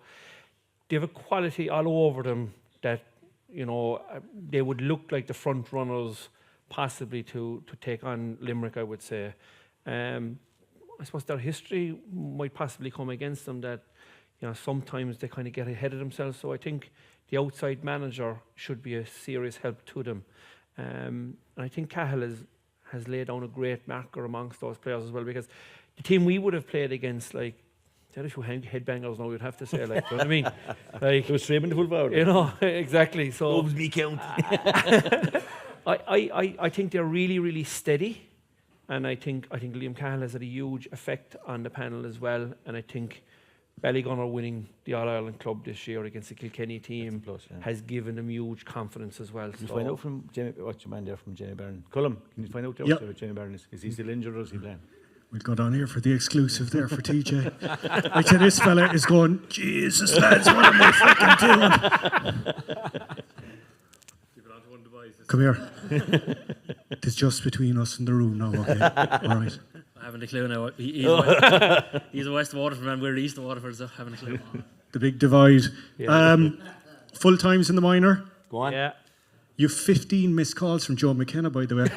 they have a quality all over them that, they would look like the front runners possibly to take on Limerick, I would say. I suppose their history might possibly come against them, that sometimes they kind of get ahead of themselves. So I think the outside manager should be a serious help to them. And I think Cahill has laid down a great marker amongst those players as well, because the team we would have played against, like, there are a few headbangers now, you'd have to say, like, you know what I mean? Like, It was straight in the full power. Exactly. So Loves me count. I think they're really, really steady. And I think Liam Cahill has had a huge effect on the panel as well. And I think Ballygunner winning the All-Ireland club this year against the Kilkenny team has given them huge confidence as well. Can you find out from Jamie, what's your man there from Jamie Byrne? Cullum, can you find out there what Jamie Byrne is? Is he still injured or is he playing? We'll go down here for the exclusive there for TJ. I tell this fella is going, Jesus, lads, what am I fucking doing? Come here. It's just between us in the room now, okay? All right. I haven't a clue now. He's a West Waterford man, we're East Waterford, so I haven't a clue. The big divide. Full times in the minor. Go on. Yeah. You've 15 missed calls from Joe McKenna, by the way.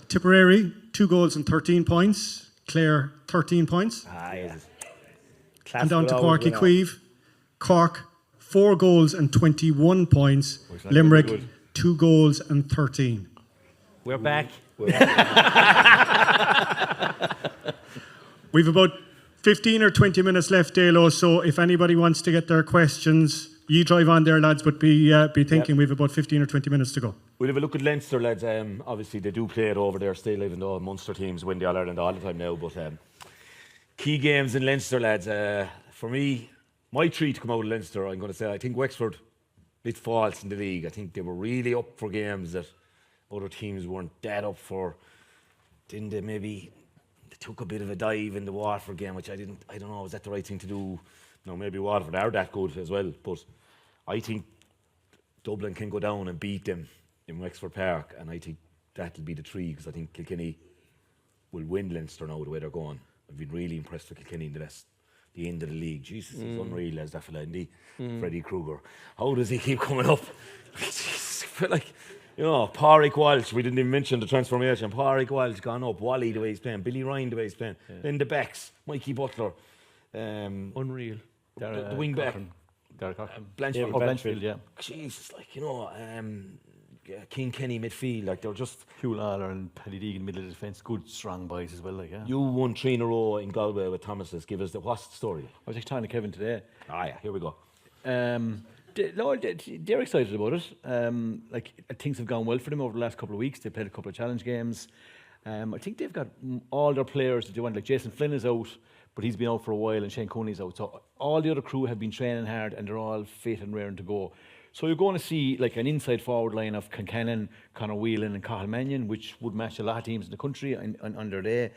Tipperary, 2 goals and 13 points. Clare, 13 points. And down to Corky Queeve. Cork, 4 goals and 21 points. Limerick, 2 goals and 13. We're back. We've about 15 or 20 minutes left, Dalo, so if anybody wants to get their questions, you drive on there, lads, but be thinking we've about 15 or 20 minutes to go. We'll have a look at Leinster, lads. Obviously, they do play it over there still, even though Munster teams win the All-Ireland all the time now. But key games in Leinster, lads. For me, my 3 to come out of Leinster, I'm going to say, I think Wexford, bit false in the league. I think they were really up for games that other teams weren't that up for. Didn't they maybe... They took a bit of a dive in the Waterford game, which I don't know, was that the right thing to do? No, maybe Waterford are that good as well, but I think Dublin can go down and beat them in Wexford Park, and I think that'll be the 3, because I think Kilkenny will win Leinster now the way they're going. I've been really impressed with Kilkenny in the end of the league. Jesus, it's unreal as that fella, Freddie Kruger. How does he keep coming up? Jesus, I feel like, Pádraig Walsh, we didn't even mention the transformation. Pádraig Walsh gone up, Wally the way he's playing, Billy Ryan the way he's playing, then the backs, Mikey Butler. Unreal. The wing back. Derek Cochran. Blanchfield. Blanchfield, yeah. Jesus, King Kenny midfield, like they're just... Hugh Lawler and Paddy Deegan middle of the defence, good strong boys as well, like, yeah. You won 3 in a row in Galway with Thomas's. Give us what's the story? I was actually talking to Kevin today. Here we go. They're excited about it. Things have gone well for them over the last couple of weeks. They played a couple of challenge games. I think they've got all their players that they want. Like Jason Flynn is out, but he's been out for a while, and Shane Cooney's out. So all the other crew have been training hard, and they're all fit and raring to go. So you're going to see like an inside forward line of Concannon, Conor Whelan and Cathal Mannion, which would match a lot of teams in the country under there.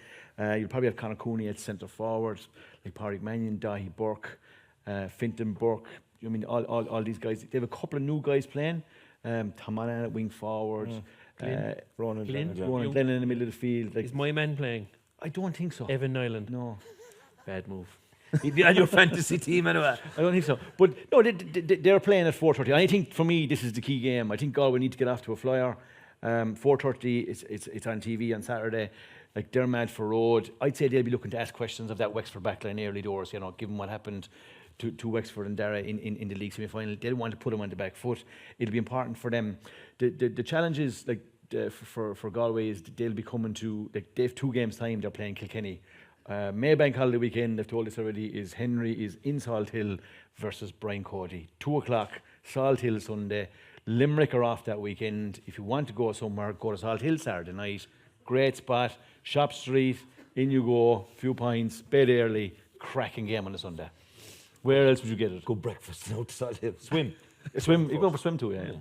You'll probably have Conor Cooney at centre forward, like Pádraig Mannion, Dahi Burke, Fintan Burke. I mean, all these guys. They have a couple of new guys playing. Tom Monaghan at wing forward. Ronan Glenn in the middle of the field. Is my man playing? I don't think so. Evan Nyland. No. Bad move. He'd be on your fantasy team anyway. I don't think so. But no, they're playing at 4:30. I think for me this is the key game. I think Galway need to get off to a flyer. 4:30. It's on TV on Saturday. Like they're mad for road. I'd say they'll be looking to ask questions of that Wexford backline early doors. Given what happened to Wexford and Dara in the league semi-final, they'll want to put them on the back foot. It'll be important for them. The challenge is for Galway is they'll be coming to they have 2 games time. They're playing Kilkenny. Maybank holiday weekend, they've told us already, is Henry is in Salt Hill versus Brian Cody. 2:00, Salt Hill Sunday. Limerick are off that weekend. If you want to go somewhere, go to Salt Hill Saturday night. Great spot, Shop Street, in you go, few pints, bed early, cracking game on a Sunday. Where else would you get it? Good breakfast, out to Salt Hill. Swim. You go for swim too, yeah.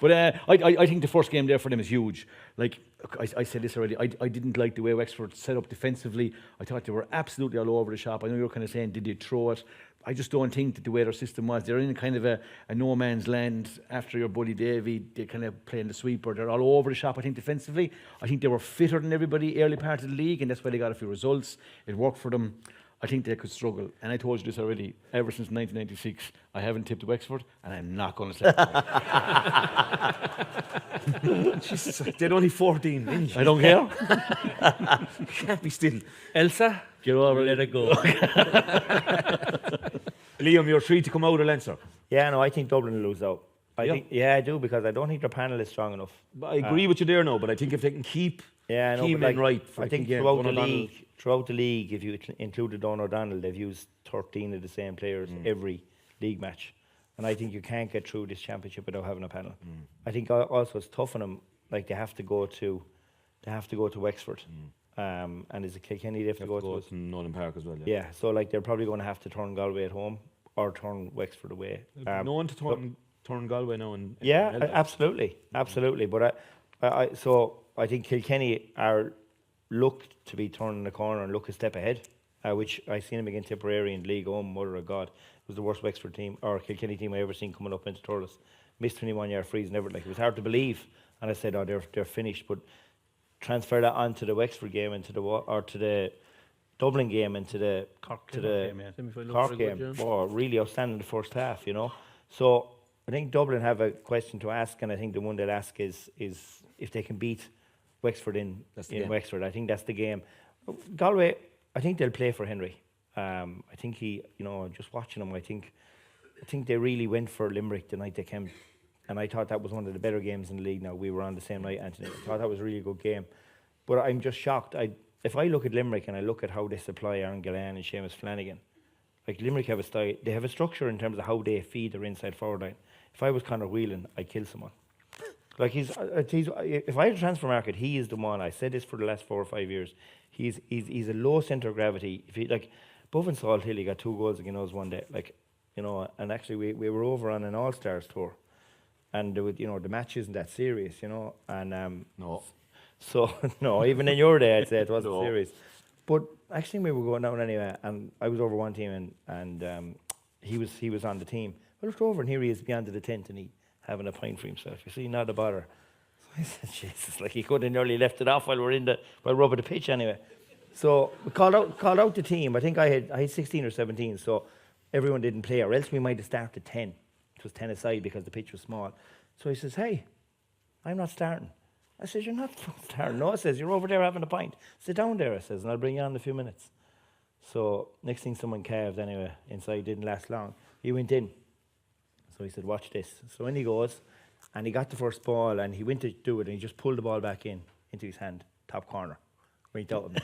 But I think the first game there for them is huge. Like I said this already, I didn't like the way Wexford set up defensively. I thought they were absolutely all over the shop. I know you were kind of saying, did they throw it? I just don't think that the way their system was. They're in kind of a no man's land after your buddy Davy. They kind of playing the sweeper. They're all over the shop, I think, defensively. I think they were fitter than everybody early part of the league, and that's why they got a few results. It worked for them. I think they could struggle. And I told you this already. Ever since 1996, I haven't tipped Wexford, and I'm not going to say it. Jesus, they're only 14 inches. I don't care. Can't be still. Elsa, Get over Let it. it go. Liam, you're free to come out of Leinster. Yeah, no, I think Dublin will lose out. Yeah. I do, because I don't think their panel is strong enough. I agree with you there now, but I think if they can keep Yeah, I know, Keeman but right for I the think game, throughout the Donald league, if you included Don O'Donnell, they've used 13 of the same players every league match, and I think you can't get through this championship without having a panel. I think also it's tough on them. Like they have to go to Wexford, and is it Kilkenny they have to go to? to Nolan Park as well. Yeah, so like they're probably going to have to turn Galway at home or turn Wexford away. No one to turn Galway now. And Yeah, absolutely. But I think Kilkenny are looked to be turning the corner and look a step ahead, which I seen them against Tipperary in League Home. Mother of God, it was the worst Wexford team or Kilkenny team I ever seen coming up into Thurles. Missed 21-yard frees and everything. Like, it was hard to believe, and I said, "Oh, they're finished." But transfer that on to the Wexford game and to the Dublin game and to the Cork Semi-final Cork looked very game. good, yeah. Oh, really outstanding the first half, So I think Dublin have a question to ask, and I think the one they'll ask is if they can beat Wexford in game. Wexford. I think that's the game. Galway, I think they'll play for Henry. I think he, just watching him, I think they really went for Limerick the night they came, and I thought that was one of the better games in the league. Now, we were on the same night, Anthony. I thought that was a really good game, but I'm just shocked. If I look at Limerick and I look at how they supply Aaron Gillan and Seamus Flanagan, like Limerick have a style, they have a structure in terms of how they feed their inside forward line. If I was Conor Whelan, I'd kill someone. Like if I had a transfer market, he is the one. I said this for the last 4 or 5 years. He's a low centre of gravity. If he like, Buffon Salt Hill, he got 2 goals against us one day. Like, and actually we were over on an All Stars tour, and there was, the match isn't that serious, and No. So no, even in your day, I'd say it wasn't No. serious. But actually, we were going down anyway, and I was over one team, and he was on the team. I looked over, and here he is beyond the tent, and he having a pint for himself. You see, not a bother. So I said, Jesus, like he could have nearly left it off while rubbing the pitch anyway. So we called out the team. I think I had 16 or 17, so everyone didn't play, or else we might have started 10. It was 10 aside because the pitch was small. So he says, "Hey, I'm not starting." I said, "You're not starting." No, I says, "You're over there having a pint. Sit down there," I says, "and I'll bring you on in a few minutes." So next thing, someone calved anyway inside. Didn't last long. He went in. So he said, "Watch this." So in he goes, and he got the first ball, and he went to do it, and he just pulled the ball back into his hand, top corner. Right out of him.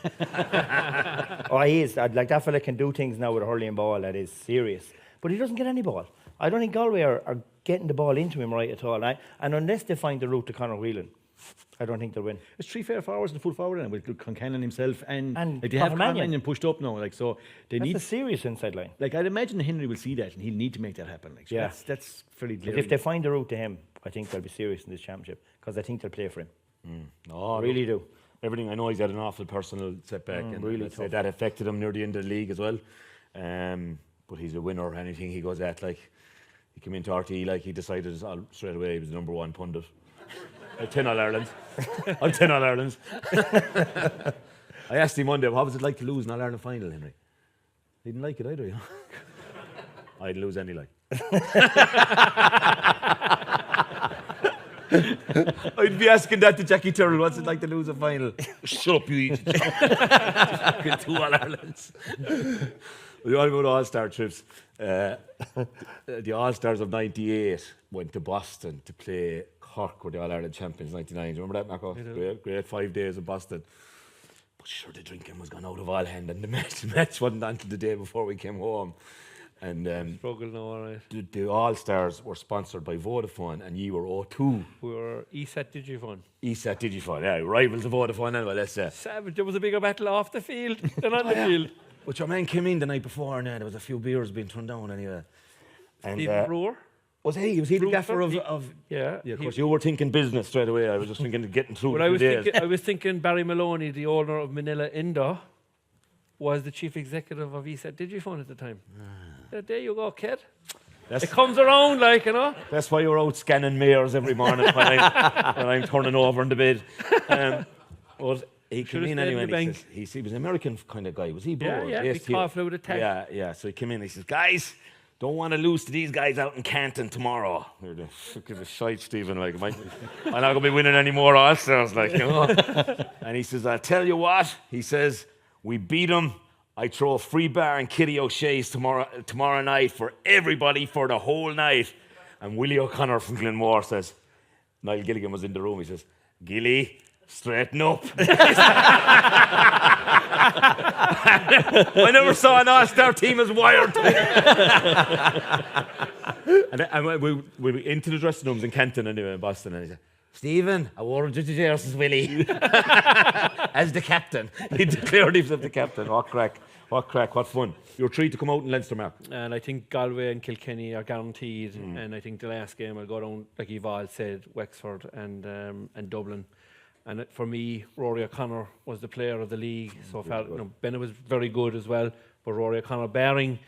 Oh, he is. Like, that fella can do things now with a hurling ball that is serious. But he doesn't get any ball. I don't think Galway are getting the ball into him right at all. And unless they find the route to Conor Whelan, I don't think they'll win. It's 3 fair forwards and full forward, and with Concannon himself, and like they Conor have Mannion. Mannion pushed up now. Like, so they That's need. a serious inside line. Like, I'd imagine Henry will see that, and he'll need to make that happen. Like, so Yeah. that's fairly But clear. if they find the route to him, I think they'll be serious in this championship, because I think they'll play for him. No, Really do. Everything. I know he's had an awful personal setback, and really I'd say tough. that affected him near the end of the league as well. But he's a winner. Anything he goes at, like he came into RTE, like he decided straight away he was the #1 pundit. 10 All Ireland. I'm 10 All Ireland. I asked him one day, "What was it like to lose an All Ireland final, Henry?" He didn't like it either. I'd lose any like. I'd be asking that to Jackie Turrell. What's it like to lose a final? Shut up, you idiot. 2 All Irelands. We all go to All-Star trips. The All-Stars of '98 went to Boston to play Cork, were the All-Ireland champions, '99. Do you remember that, Marco? Great 5 days in Boston. But sure, the drinking was gone out of all hand, and the match wasn't until the day before we came home. And struggle now, all right. the All-Stars were sponsored by Vodafone, and you were O2. We were ESAT Digifone. ESAT Digifone, yeah, rivals of Vodafone anyway, let's say. Savage, there was a bigger battle off the field than on the field. But your man came in the night before, and there was a few beers being turned down anyway. And Stephen Brewer. was he the Brewer, gaffer of Yeah. of course, you were thinking business straight away. I was just thinking of getting through But the I was days. thinking Barry Maloney, the owner of Manila Indo, was the chief executive of ESAT Digifone at the time. There you go, kid. It comes around, like, That's why you're out scanning mayors every morning when I'm turning over in the bed. But He came Should've in stayed anyway. in the And bank. he was an American kind of guy. Was he? Yeah, Bold? yeah. Yes, Big tall fluid attack. Yeah. So he came in. He says, "Guys, don't want to lose to these guys out in Canton tomorrow." We're the fuck of a shite, Stephen. Like, I'm not gonna be winning any more All-Stars, like, you know. And he says, "I'll tell you what." He says, "We beat them. I throw a free bar in Kitty O'Shea's tomorrow night for everybody for the whole night." And Willie O'Connor from Glenmore says, Niall Gilligan was in the room. He says, "Gilly, straighten up." I never saw an All-Star team as wired. and we were into the dressing rooms in Kenton anyway, in Boston, and he said, "Stephen, I wore him to the jerseys, Willie." As the captain. He declared himself the captain. What crack, what fun. You're three to come out in Leinster, Mark. And I think Galway and Kilkenny are guaranteed. And I think the last game will go down, like Eval said, Wexford and Dublin. And for me, Rory O'Connor was the player of the league so far. Bennett was very good as well, but Rory O'Connor, barring,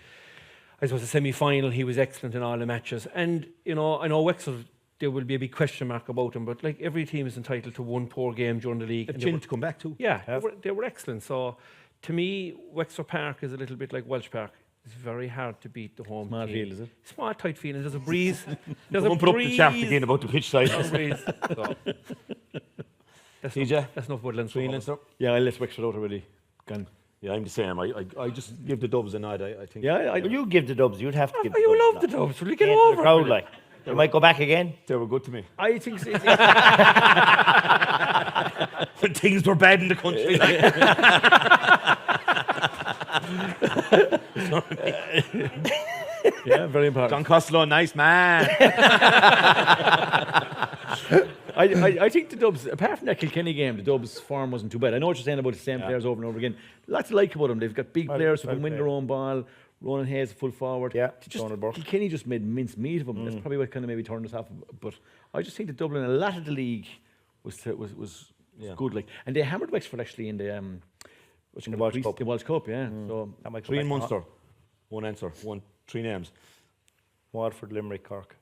I suppose, the semi-final, he was excellent in all the matches. And, I know Wexford, there will be a big question mark about him, but like every team is entitled to one poor game during the league. A chin to come back to. Yeah, they were excellent. So, to me, Wexford Park is a little bit like Welsh Park. It's very hard to beat the home Small team. field, is it? Small, tight field. There's a breeze. There's Don't put up the chart again about the pitch size. a breeze. So, TJ? that's enough woodlands. Three in Leinster? Yeah, I let Wexford out already. Gone. Yeah, I'm the same. I just give the Dubs a nod, I think. Yeah, Well, you give the Dubs. You'd have to give. Oh, you the love Dubs the now. Dubs. Will you get Get into the over crowd, it? like. They might go back again. They were good to me. I think When things were bad in the country. yeah, very important. John Costello, nice man. I think the Dubs, apart from that Kilkenny game, the Dubs' form wasn't too bad. I know what you're saying about the same players over and over again. Lots to like about them. They've got big players who can win their own ball. Ronan Hayes, full forward. Yeah, Donald Burke. Kilkenny just made mince meat of them. That's probably what kind of maybe turned us off. But I just think that Dublin, a lot of the league was good. Like, and they hammered Wexford actually in the Walsh Cup. The Walsh Cup, yeah. So That might go Three in back. Munster. One answer. Three names. Waterford, Limerick, Cork.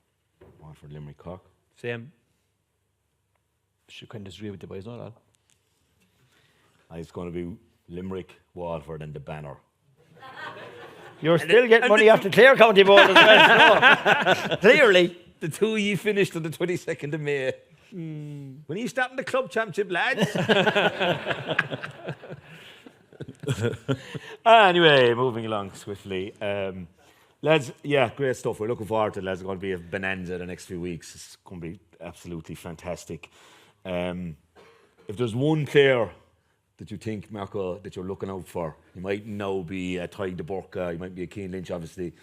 Waterford, Limerick, Cork. Same. should kind of disagree with the boys, not all. It's going to be Limerick, Waterford, and the banner. You're still getting money off the Clare County Board as well. So. Clearly. The two ye finished on the 22nd of May. When you start in the club championship, lads. Anyway, moving along swiftly. Lads, yeah, great stuff. We're looking forward to it, lads. It's going to be a bonanza the next few weeks. It's going to be absolutely fantastic. If there's one player that you think, Marco, that you're looking out for, he might now be a Ty de Burka, he might be a Keane Lynch, obviously.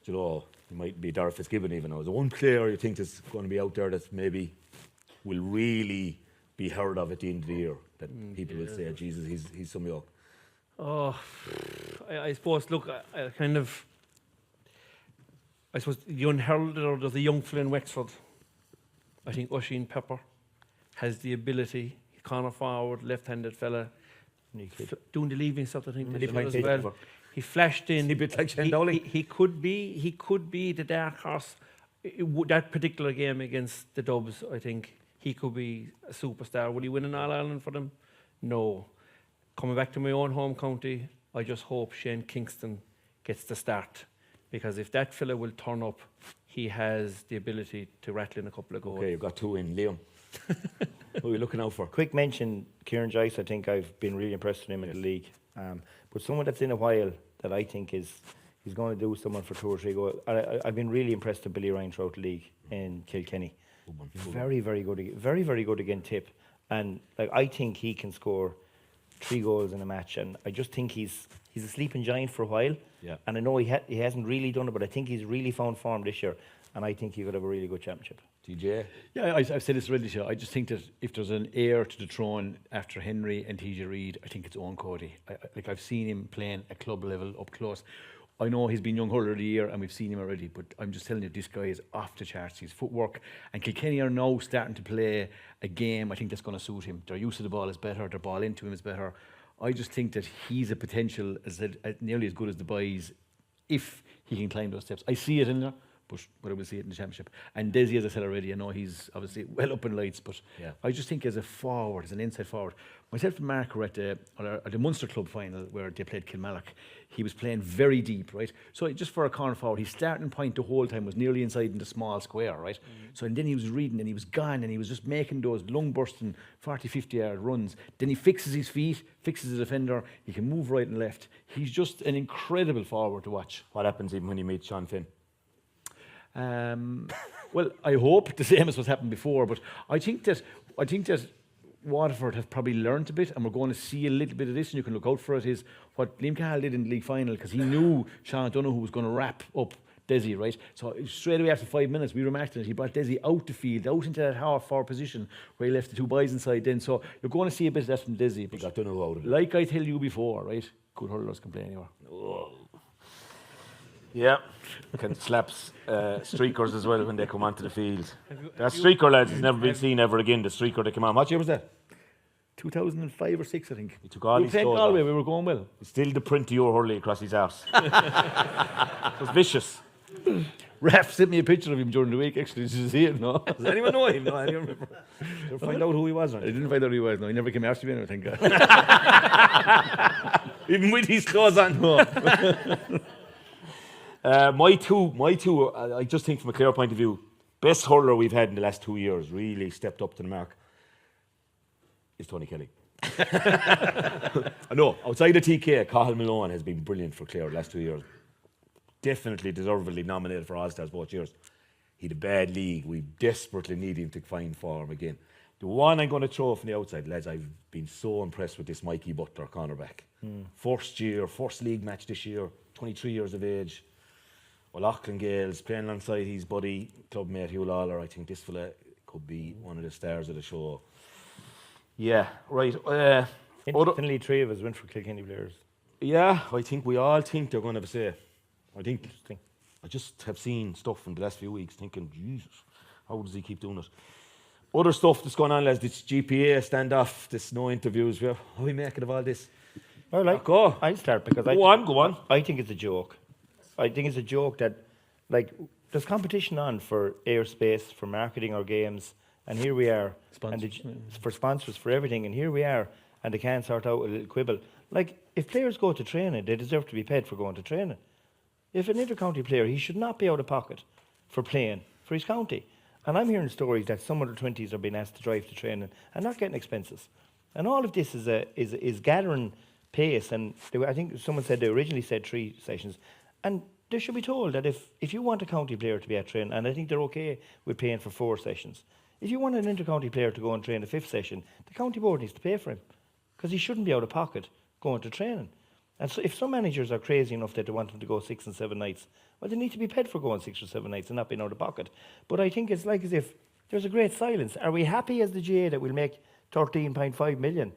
You know, he might be Darragh Fitzgibbon even now. Is there one player you think that's going to be out there that maybe will really be heard of at the end of the year? That people will say, Jesus, he's some yoke. Oh, I suppose, look, I suppose the unheralded, or there's a young fella in Wexford. I think Oisin Pepper has the ability. Corner forward, left-handed fella, doing the leaving stuff. I think as well. He flashed in. A bit like Shane Daly. He could be the dark horse. That particular game against the Dubs, I think he could be a superstar. Will he win an All-Ireland for them? No. Coming back to my own home county, I just hope Shane Kingston gets the start, because if that fella will turn up, he has the ability to rattle in a couple of goals. Okay, you've got two in. Liam. Who are you looking out for? Quick mention, Kieran Joyce. I think I've been really impressed with him in the league. But someone that's in a while that I think he's going to do someone for 2 or 3 goals. I've been really impressed with Billy Ryan throughout the league in Kilkenny. Very, very good. Very, very good against Tip. And like, I think he can score 3 goals in a match. And I just think he's a sleeping giant for a while. Yeah. And I know he hasn't really done it, but I think he's really found form this year. And I think he could have a really good championship. TJ? Yeah, I've said this already, I just think that if there's an heir to the throne after Henry and TJ Reid, I think it's Owen Cody. I've seen him playing at club level up close. I know he's been Young Hurler of the Year and we've seen him already, but I'm just telling you, this guy is off the charts. His footwork, and Kilkenny are now starting to play a game I think that's going to suit him. Their use of the ball is better, their ball into him is better. I just think that he's a potential as nearly as good as the boys if he can climb those steps. I see it in there, but we'll see it in the championship. And Daly, as I said already, I know he's obviously well up in lights, but I just think as a forward, as an inside forward, myself and Mark were at the Munster Club final where they played Kilmallock. He was playing very deep, right? So just for a corner forward, his starting point the whole time was nearly inside in the small square, right? So and then he was reading and he was gone and he was just making those lung bursting 40, 50-yard runs. Then he fixes his feet, fixes the defender. He can move right and left. He's just an incredible forward to watch. What happens even when you meet Sean Finn? Well, I hope the same as what's happened before, but I think that Waterford have probably learnt a bit, and we're going to see a little bit of this, and you can look out for it, is what Liam Cahill did in the league final, because he knew Sean Donoghue was going to wrap up Daly, right? So straight away after 5 minutes, we remarked on it, he brought Daly out the field, out into that half-forward position where he left the two boys inside then. So you're going to see a bit of that from Daly. He got Donoghue out of it. Like I tell you before, right? Good hurlers can play anywhere. Oh. Yeah, can slaps streakers as well when they come onto the field. That streaker, lads, has never been seen ever again. The streaker that came on. What year was that? 2005 or 6, I think. He took all his clothes Galway, off. we were going well. Still the print of your hurley across his arse. It was vicious. Raf sent me a picture of him during the week, actually. Did you see it? No? Does anyone know him? No, I don't remember. Did find out who he was? I didn't find out who he was. No, he never came after me, I think. Even with his clothes on. No. My two. I just think from a clear point of view, best hurler we've had in the last 2 years, really stepped up to the mark, is Tony Kelly. I know, outside of TK, Cathal Malone has been brilliant for Clare the last 2 years. Definitely deservedly nominated for All-Stars both years. He had a bad league. We desperately need him to find form again. The one I'm going to throw from the outside, lads, I've been so impressed with this Mikey Butler cornerback. First league match this year, 23 years of age. O'Loughlin Gales playing alongside his buddy, clubmate Hugh Lawler. I think this fella could be one of the stars of the show. Yeah, right. Interestingly, 3 of us went for Kilkenny players. Yeah, I think we all think they're going to have a say. I think. Interesting. I just have seen stuff in the last few weeks thinking, Jesus, how does he keep doing it? Other stuff that's going on, lads, this GPA standoff, this no interviews. How are we making of all this? Well, Go. I'll start because Go on. I think it's a joke. I think it's a joke that, like, there's competition on for airspace, for marketing our games, and here we are. For sponsors, for everything, and here we are, and they can't sort out a little quibble. Like, if players go to training, they deserve to be paid for going to training. If an inter-county player, he should not be out of pocket for playing for his county. And I'm hearing stories that some under 20s are being asked to drive to training and not getting expenses. And all of this is gathering pace. And I think someone said they originally said 3 sessions. And they should be told that if you want a county player to be at training, and I think they're okay with paying for 4 sessions, if you want an inter-county player to go and train the 5th session, the county board needs to pay for him because he shouldn't be out of pocket going to training. And so if some managers are crazy enough that they want them to go 6 and 7 nights, well, they need to be paid for going 6 or 7 nights and not being out of pocket. But I think it's like as if there's a great silence. Are we happy as the GA that we'll make 13.5 million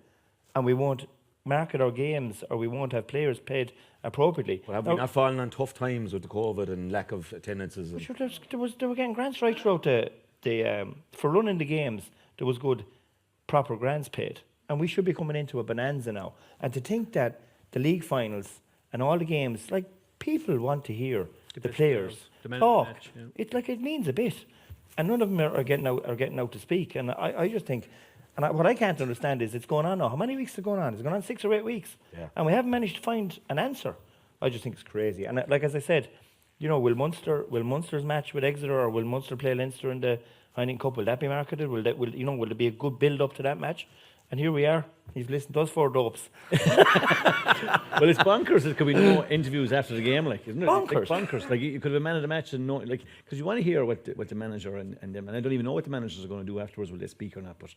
and we won't market our games or we won't have players paid appropriately? Well, have we not fallen on tough times with the COVID and lack of attendances? Sure, they were getting grants right throughout for running the games. There was good, proper grants paid. And we should be coming into a bonanza now. And to think that the league finals and all the games, like, people want to hear the players talk. Match, yeah. It means a bit. And none of them are getting out to speak. And I just think, what I can't understand is it's going on now. How many weeks is it going on? It's going on 6 or 8 weeks. Yeah. And we haven't managed to find an answer. I just think it's crazy. And like as I said, will Munster's match with Exeter or will Munster play Leinster in the Hurling Cup? Will that be marketed? Will there be a good build up to that match? And here we are. You've listened to us 4 dopes. Well, it's bonkers. There could be no interviews after the game, like, isn't it? Bonkers. Like, bonkers. Like, you could have a man of the match and no, like, because you want to hear what the manager and them, and I don't even know what the managers are going to do afterwards. Will they speak or not? But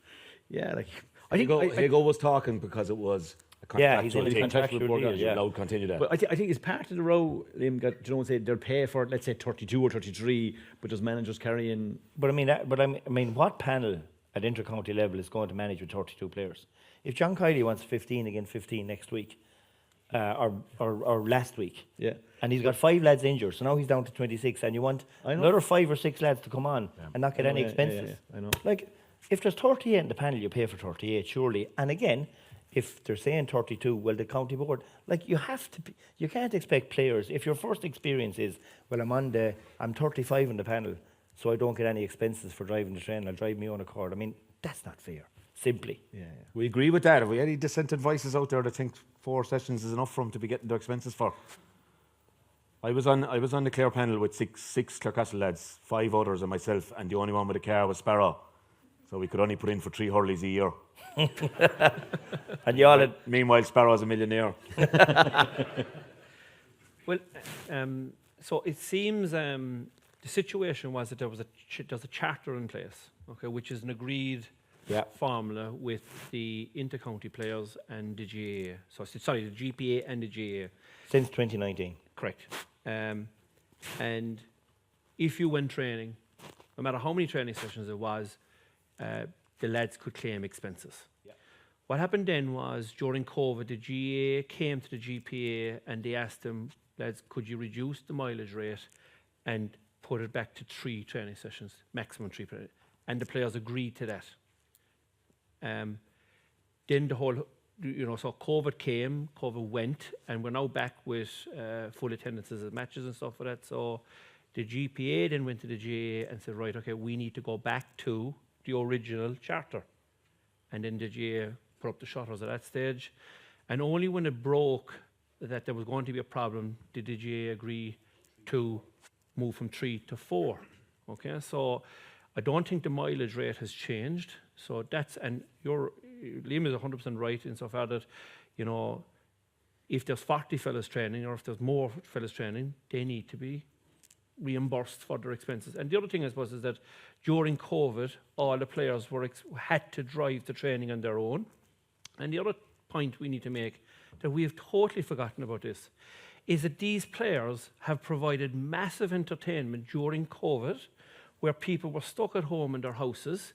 yeah, like, I think Hugo was talking because it was a he's in a thing. contractual deal. You're allowed to continue that. But I think it's part of the row. Liam got, say they'll pay for, let's say 32 or 33, but does managers carry in? But I mean, what panel at inter-county level is going to manage with 32 players? If John Kiley wants 15 again, 15 next week, or last week, yeah, and he's got 5 lads injured, so now he's down to 26, and you want another 5 or 6 lads to come on and not get any expenses. Yeah, I know. Like, if there's 38 in the panel, you pay for 38, surely. And again, if they're saying 32, well, the county board, like you have to, you can't expect players, if your first experience is, well, I'm 35 in the panel, so I don't get any expenses for driving the train, I'll drive my own accord. I mean, that's not fair, simply. Yeah. We agree with that. Have we any dissented voices out there that think 4 sessions is enough for them to be getting their expenses for? I was on the Clare panel with six Clarecastle lads, 5 others and myself, and the only one with a car was Sparrow. So we could only put in for 3 hurleys a year. And you all had, Meanwhile, Sparrow's a millionaire. Well, so it seems the situation was that there's a charter in place, okay, which is an agreed formula with the intercounty players and the GAA. So sorry, the GPA and the GAA. since 2019. Correct. And if you went training, no matter how many training sessions it was, the lads could claim expenses. What happened then was, during COVID, the GAA came to the GPA and they asked them, lads, could you reduce the mileage rate and put it back to 3 training sessions, maximum 3 training, and the players agreed to that. Then the whole, so COVID came, COVID went, and we're now back with full attendances at matches and stuff like that. So the GPA then went to the GAA and said, right, okay, we need to go back to the original charter. And then the GAA put up the shutters at that stage. And only when it broke that there was going to be a problem did the GAA agree to move from 3 to 4. Okay, so I don't think the mileage rate has changed. So that's, and Liam is 100% right insofar that, if there's 40 fellas training or if there's more fellas training, they need to be reimbursed for their expenses. And the other thing, I suppose, is that during COVID, all the players had to drive the training on their own. And the other point we need to make, that we have totally forgotten about this, is that these players have provided massive entertainment during COVID, where people were stuck at home in their houses.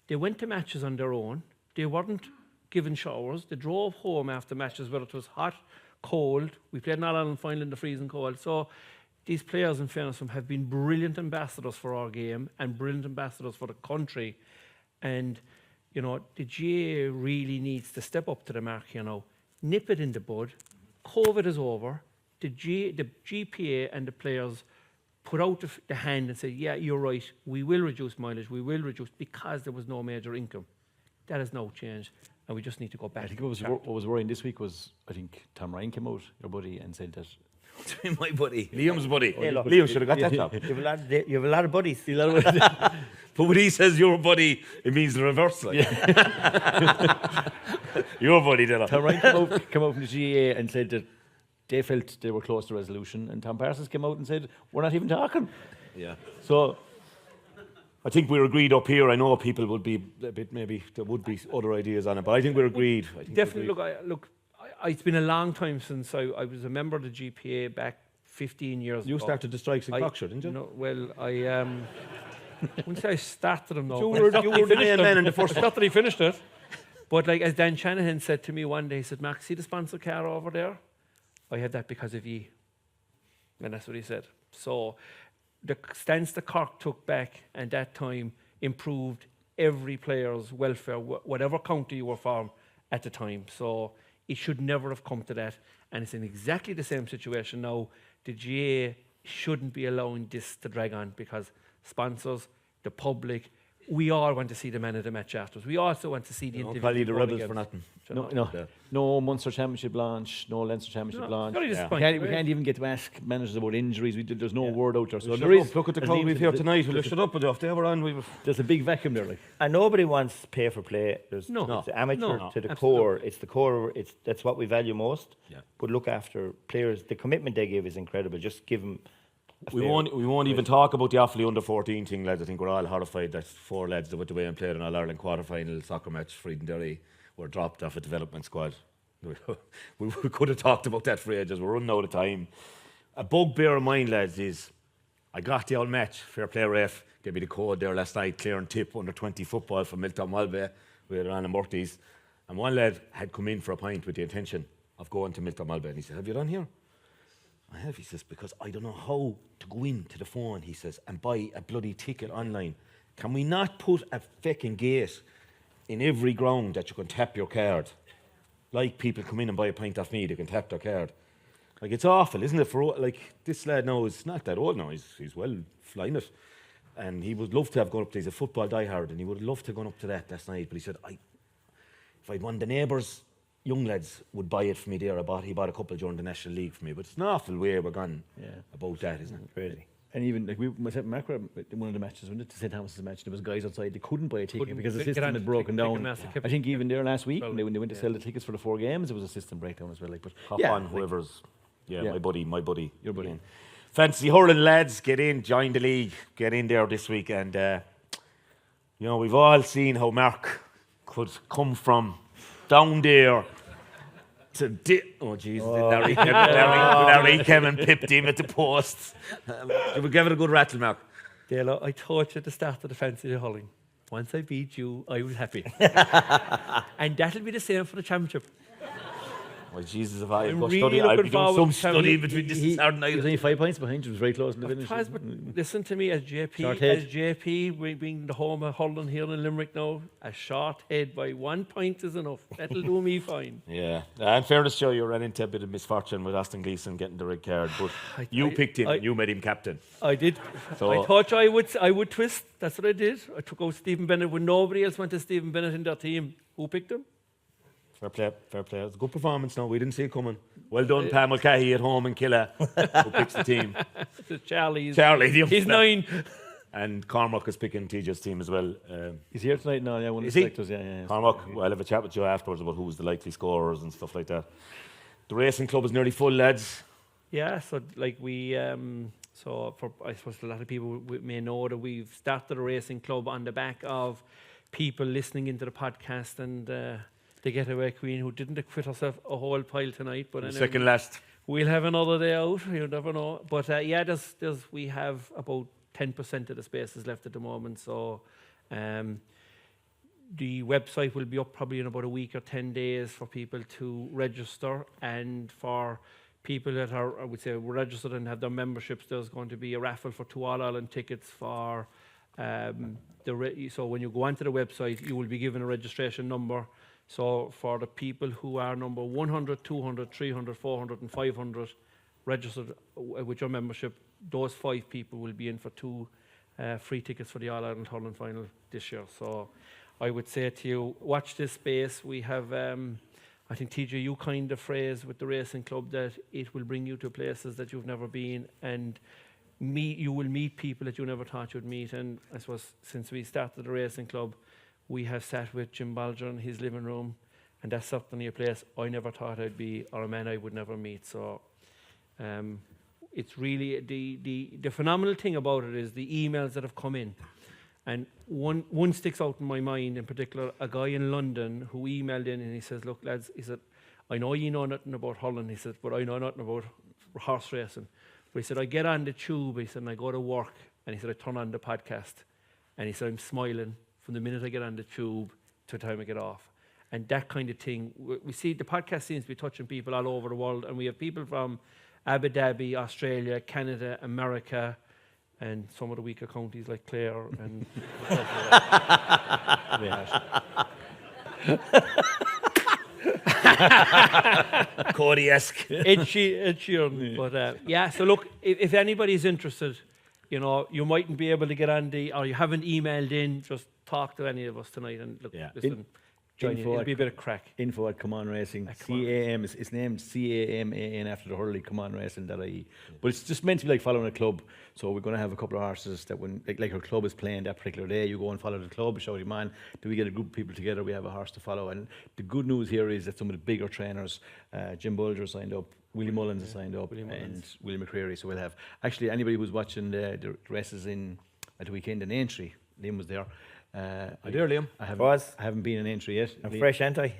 They went to matches on their own. They weren't given showers. They drove home after matches, whether it was hot, cold. We played an All-Ireland final in the freezing cold. So these players, in fairness, have been brilliant ambassadors for our game and brilliant ambassadors for the country. And, the GAA really needs to step up to the mark, nip it in the bud. COVID is over. The GPA and the players put out the hand and said, yeah, you're right, we will reduce mileage, we will reduce, because there was no major income. That has now changed, and we just need to go back. I think what was worrying this week was, I think Tom Ryan came out, your buddy, and said that My buddy. Liam's buddy. Hey, look. Liam should have got that job. You have a lot of buddies. But when he says your buddy, it means the reverse. Like. Your buddy, Dalo. Tom Ryan came out from the GAA and said that they felt they were close to resolution, and Tom Parsons came out and said, we're not even talking. Yeah. So I think we're agreed up here. I know people would be a bit, maybe there would be other ideas on it, but I think we're agreed. Definitely. It's been a long time since I was a member of the GPA back 15 years ago. You started the strikes in Cockshire, didn't you? No, well, I wouldn't say I started them, no. You but were I the main man in the first. I thought that he finished it. But as Dan Shanahan said to me one day, he said, Mark, see the sponsor car over there? I had that because of ye. And that's what he said. So the stance that Cork took back at that time improved every player's welfare, whatever county you were from at the time. So it should never have come to that. And it's in exactly the same situation now. The GA shouldn't be allowing this to drag on, because sponsors, the public, we all want to see the man of the match afterwards. We also want to see the individual. Call you the going rebels against. for nothing. no Munster Championship launch, no Leinster Championship launch. Very We disappointing. can't even get to ask managers about injuries. There's no word out there. So Shut there is. up, look at the as crowd Liam we've said, here tonight. We'll shut up with off. They were on. There's a big vacuum there. Like. And nobody wants pay for play. There's No. it's amateur No, to the absolutely. core. It's the core. That's what we value most. Yeah. But look after players. The commitment they give is incredible. Just give them. We won't even talk about the Offaly under 14 thing, lads. I think we're all horrified that 4 lads that went away and played an All-Ireland quarter-final soccer match for Eden Derry were dropped off a development squad. We could have talked about that for ages. We're running out of time. A bugbear of mine, lads, is I got the old match. Fair play ref gave me the code there last night, clearing tip under 20 football from Milton Malbay. We had Anna Murty's. And one lad had come in for a pint with the intention of going to Milton Malbay. And he said, have you done here? I have, he says, because I don't know how to go into the phone, he says, and buy a bloody ticket online. Can we not put a fucking gate in every ground that you can tap your card? like people come in and buy a pint off me, they can tap their card. Like, it's awful, isn't it? For like, this lad now is not that old now. He's well flying it. And he would love to have gone up to, he's a football diehard, and he would love to have gone up to that last night. But he said, if I'd won, the neighbours, young lads, would buy it for me there. He bought a couple during the National League for me. But it's an awful way we're gone about that, isn't it? Really. And even like myself and Mark were at one of the matches, when it to St Thomas's match, there was guys outside, they couldn't buy a ticket because the system had broken down. I think even there last week, when they went to sell the tickets for the 4 games, there was a system breakdown as well. Like, but Hop on, whoever's, my buddy. Your buddy. Again. Fancy hurling, lads, get in, join the league, get in there this week. And, we've all seen how Mark could come from down there to Larry came and pipped him at the post. You would give it a good rattle, Mark. Dalo, I told you at the start of the fancy hurling. Once I beat you, I was happy. And that'll be the same for the championship. Well, Jesus, if I'd really study, I'd be doing some study He between this and Saturday He was night. only 5 points behind you. It was very close in the finish. But listen to me, as Short head. JP being the home of hurling here in Limerick now, a short head by 1 point is enough. That'll do me fine. Yeah. In fairness, Joe, you ran into a bit of misfortune with Austin Gleeson getting the red card, but you picked him and you made him captain. I did. So- I thought I would twist. That's what I did. I took out Stephen Bennett when nobody else wanted Stephen Bennett in their team. Who picked him? Fair play. It was a good performance now. We didn't see it coming. Well done, Pam Mulcahy at home in Killa, who picks the team. Charlie, the he's 9. And Cormac is picking TJ's team as well. He's here tonight now, yeah. One of Is the he? selectors, yeah. Cormac, well, I'll have a chat with you afterwards about who's the likely scorers and stuff like that. The racing club is nearly full, lads. Yeah, so like I suppose a lot of people may know that we've started a racing club on the back of people listening into the podcast and the Getaway Queen who didn't acquit herself a whole pile tonight. But anyway, Second last. we'll have another day out. You never know. But we have about 10% of the spaces left at the moment. So the website will be up probably in about a week or 10 days for people to register, and for people that are, I would say, registered and have their memberships, there's going to be a raffle for 2 All-Ireland tickets for so when you go onto the website, you will be given a registration number. So for the people who are number 100, 200, 300, 400 and 500 registered with your membership, those 5 people will be in for 2 free tickets for the All-Ireland Hurling Final this year. So I would say to you, watch this space. We have, I think, TJ, you kind of phrase with the racing club that it will bring you to places that you've never been, and you will meet people that you never thought you'd meet. And I suppose since we started the racing club, we have sat with Jim Bolger in his living room, and that's certainly a place I never thought I'd be, or a man I would never meet. So it's really the phenomenal thing about it is the emails that have come in. And one sticks out in my mind in particular, a guy in London who emailed in and he says, look lads, he said, I know you know nothing about hurling, he said, but I know nothing about horse racing. But he said, I get on the tube, he said, and I go to work, and he said, I turn on the podcast, and he said, I'm smiling from the minute I get on the tube to the time I get off. And that kind of thing, we see the podcast seems to be touching people all over the world, and we have people from Abu Dhabi, Australia, Canada, America, and some of the weaker counties like Clare and Cody-esque. Ed Sheeran. But so look, if anybody's interested, you know, you mightn't be able to get on or you haven't emailed in, just talk to any of us tonight and look, listen. Join you. It'll be a bit of crack. Info at Come On Racing. CAM it's named CAMAN after the Hurling. Come On Racing.ie. But it's just meant to be like following a club. So we're going to have a couple of horses that when like our club is playing that particular day, you go and follow the club, show your man. Do we get a group of people together? We have a horse to follow. And the good news here is that some of the bigger trainers, Jim Bolger signed up, Willie Mullins has signed up, and Willie McCreary. So we'll have actually anybody who's watching the races in at the weekend in Aintree. Liam was there. I dare, Liam. I haven't been in Aintree yet. I'm fresh, ain't I?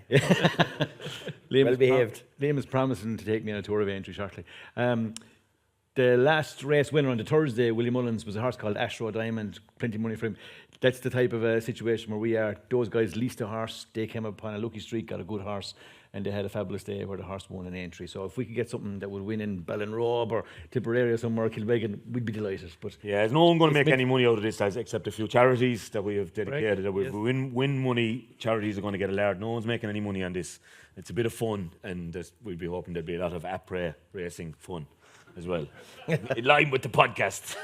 Liam Well behaved. Liam is promising to take me on a tour of Aintree shortly. The last race winner on the Thursday, Willie Mullins, was a horse called Astro Diamond. Plenty of money for him. That's the type of a situation where we are. Those guys leased a horse. They came upon a lucky streak, got a good horse. and they had a fabulous day where the horse won an entry. So if we could get something that would win in Ballinrobe or Tipperary somewhere, Kilbeggan, we'd be delighted. But Yeah, there's no one going to make any money out of this, lads, except a few charities that we have dedicated. That Yes. if we win money, charities are going to get a large. No one's making any money on this. It's a bit of fun, and we'll be hoping there'll be a lot of après racing fun as well, in line with the podcast.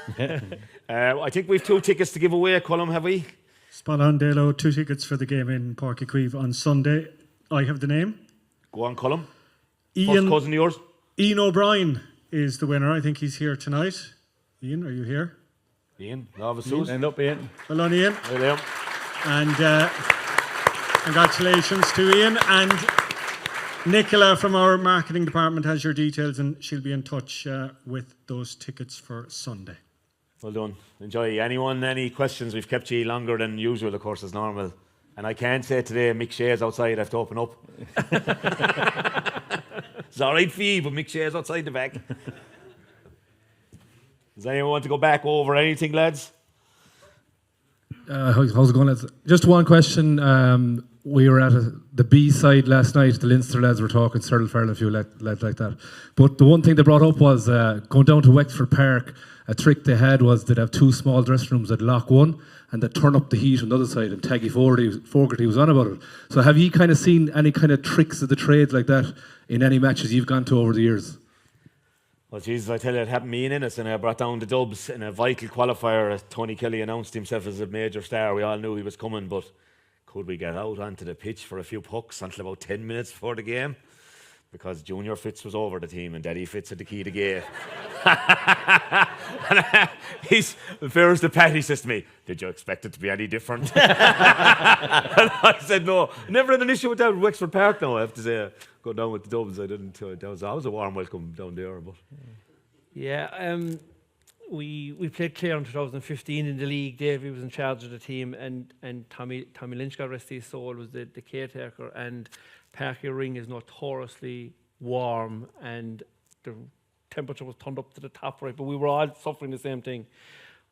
I think we've 2 tickets to give away, Colm, have we? Spot on, Dalo. 2 tickets for the game in Páirc Uí Chaoimh on Sunday. I have the name. Go on, Colm. First Ian, cousin of yours. Ian O'Brien is the winner. I think he's here tonight. Ian, are you here? Ian, Lava Suze. end up in. Well done, Ian. Right there. And congratulations to Ian. And Nicola from our marketing department has your details, and she'll be in touch with those tickets for Sunday. Well done. Enjoy. Anyone, any questions? We've kept you longer than usual, of course, as normal. And I can't say today Mick Shea's outside. I have to open up. It's all right for you, but Mick Shea's outside the back. Does anyone want to go back over anything, lads? How's it going, lads? Just one question. We were at the B side last night. The Leinster lads were talking, Cyril Farrell, a few lads like that. But the one thing they brought up was going down to Wexford Park. A trick they had was they'd have 2 small dressing rooms at lock 1 and they'd turn up the heat on the other side, and Taggy Fogarty was on about it. So have you kind of seen any kind of tricks of the trade like that in any matches you've gone to over the years? Well, Jesus, I tell you, it happened to me in Innis, and I brought down the Dubs in a vital qualifier. Tony Kelly announced himself as a major star. We all knew he was coming, but could we get out onto the pitch for a few pucks until about 10 minutes before the game? Because Junior Fitz was over the team and Daddy Fitz had the key to the gate. And he's, in fairness to Pat, he says to me, "Did you expect it to be any different?" And I said, "No, never had an issue with that with Wexford Park now, I have to say. Go down with the Dubs, I didn't. That was a warm welcome down there. But Yeah, we played Clare in 2015 in the league. Davy was in charge of the team, and Tommy Lynch, God rest his soul, was the caretaker. And Páirc Uí Ring is notoriously warm, and the temperature was turned up to the top, right? But we were all suffering the same thing.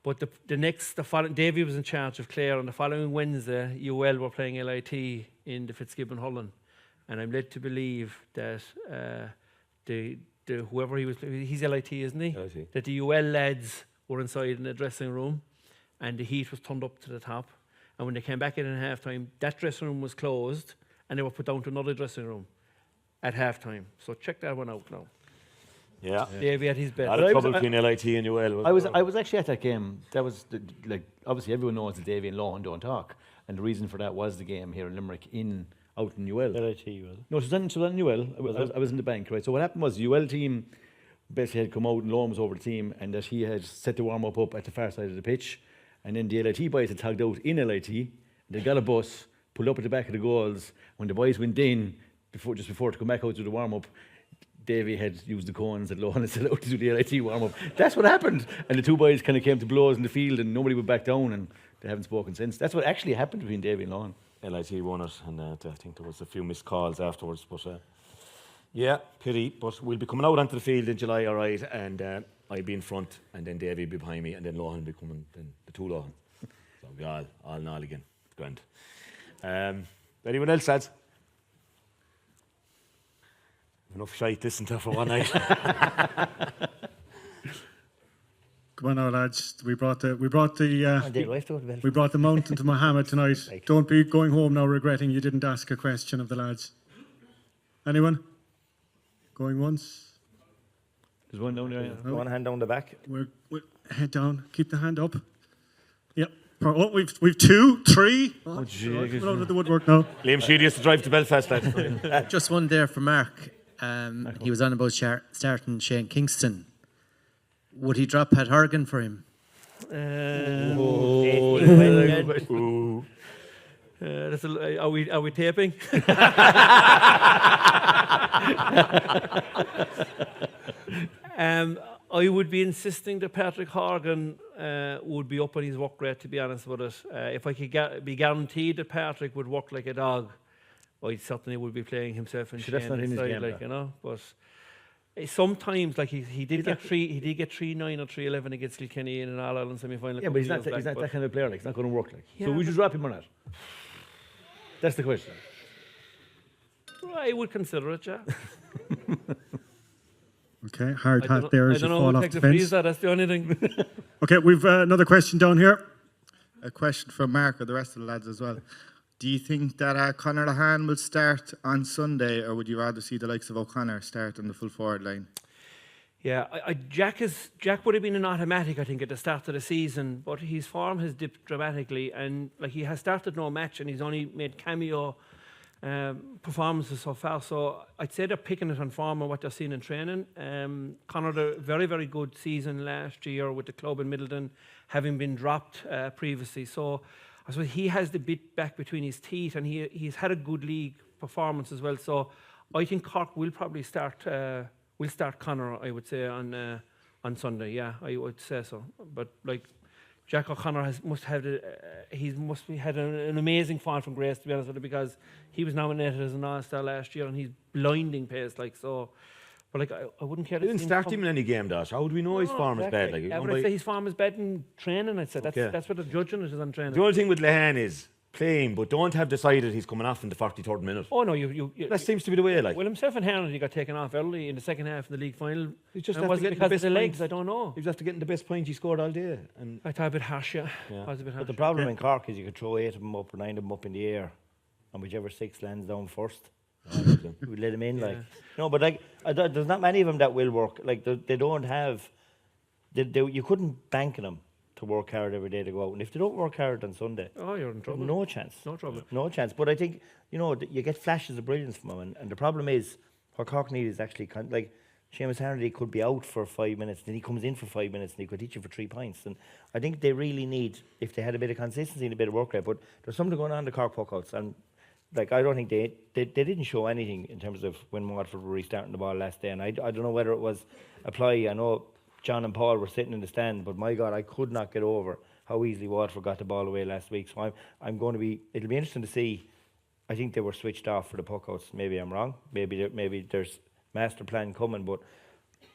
But the following, Davy was in charge of Clare, and the following Wednesday, UL were playing LIT in the Fitzgibbon Hurling, and I'm led to believe that whoever he was, he's LIT, isn't he? LIT. That the UL lads were inside in the dressing room, and the heat was turned up to the top. And when they came back in at half time, that dressing room was closed, and they were put down to another dressing room at half time. So check that one out now. yeah, Davy at his a best. lot of trouble between LIT and UL. I was actually at that game. That was like obviously everyone knows that Davy and Lohan don't talk, and the reason for that was the game here in Limerick out in UL. LIT, well. No, it was on UL. I was in the bank, right? So what happened was the UL team basically had come out and Lohan was over the team, and that he had set the warm up at the far side of the pitch, and then the LIT boys had tagged out in LIT. They got a bus, pulled up at the back of the goals. When the boys went in, just before to come back out to the warm up, Davy had used the cones that Lohan had set out to do the LIT warm up. That's what happened, and the 2 boys kind of came to blows in the field, and nobody went back down, and they haven't spoken since. That's what actually happened between Davy and Lohan. LIT won it, and I think there was a few missed calls afterwards. But yeah, pity. But we'll be coming out onto the field in July, all right, and I'll be in front, and then Davy will be behind me, and then Lohan will be coming, then the 2 Lohan. So we'll be all in all again. Grand. Anyone else, lads? Enough shite to listen to for one night. Come on now, lads. We brought the Well. we brought the mountain to Mohammed tonight. Don't be going home now regretting you didn't ask a question of the lads. Anyone? Going once? There's one down there. Yeah. One hand down the back. We're head down. Keep the hand up. Yep. Oh, we've 2, 3. Oh, Jesus. we're out of the woodwork now. Liam Sheedy has to drive to Belfast, lads. Just one there for Mark. He was on about starting Shane Kingston. Would he drop Pat Horgan for him? Are we taping? I would be insisting that Patrick Horgan would be up on his work rate, to be honest with it. If I could be guaranteed that Patrick would work like a dog, I certainly would be playing himself and That's not in his game, like, you know. But sometimes, like he did get 3-9 or 3-11 against Kilkenny in an All Ireland semi-final. Yeah, but he's not that kind of player. Like, it's not going to work. Like, Yeah, so would you drop him or not? That's the question. I would consider it, yeah. Okay, hard hat there I as you don't know fall who off take the the fence. freezer, that's the only thing. Okay, we've another question down here. A question for Mark or the rest of the lads as well. Do you think that Conor Lahan will start on Sunday, or would you rather see the likes of O'Connor start on the full forward line? Yeah, Jack would have been an automatic, I think, at the start of the season, but his form has dipped dramatically, and like he has started no match, and he's only made cameo performances so far. So I'd say they're picking it on form of what they're seeing in training. Conor had a very, very good season last year with the club in Middleton, having been dropped previously. So I suppose he has the bit back between his teeth, and he's had a good league performance as well. So I think Cork will probably start. Will start Conor, I would say, on Sunday. Yeah, I would say so. But like Jack O'Connor must have had an amazing fall from grace, to be honest with you, because he was nominated as an All-Star last year, and he's blinding pace, like so. But like I wouldn't care. They didn't start him in any game, Dash. How would we know his form is bad? Like, yeah, but I'd say his form is bad in training. I'd say that's what they're judging it is on training. the only thing with Lehan is playing, but don't have decided he's coming off in the 43rd minute. Oh no, That seems to be the way. Like, well, himself and Hannity got taken off early in the second half of the league final. he just And have was to it get because the of best the legs? points. I don't know. He was after getting the best point he scored all day, and I thought a bit harsh, yeah. Yeah. I was a bit harsh. But the problem in Cork is you could throw 8 of them up or 9 of them up in the air, and whichever 6 lands down first, we let them in. Like, no, but like there's not many of them that will work. Like they don't have. You couldn't bank on them to work hard every day to go out, and if they don't work hard on Sunday, Oh, you're in trouble. no chance. No trouble. No chance. But I think, you get flashes of brilliance from him. And the problem is, what Cork need is actually, like, Seamus Hannity could be out for 5 minutes, then he comes in for 5 minutes, and he could teach you for 3 points. And I think they really need, if they had a bit of consistency and a bit of work rate. But there's something going on in the Cork puckouts. And, like, I don't think they didn't show anything in terms of when Waterford were restarting the ball last day. And I don't know whether it was a ply. I know John and Paul were sitting in the stand, but my God, I could not get over how easily Waterford got the ball away last week. So I'm going to be. It'll be interesting to see. I think they were switched off for the puckouts. Maybe I'm wrong. Maybe there's master plan coming. But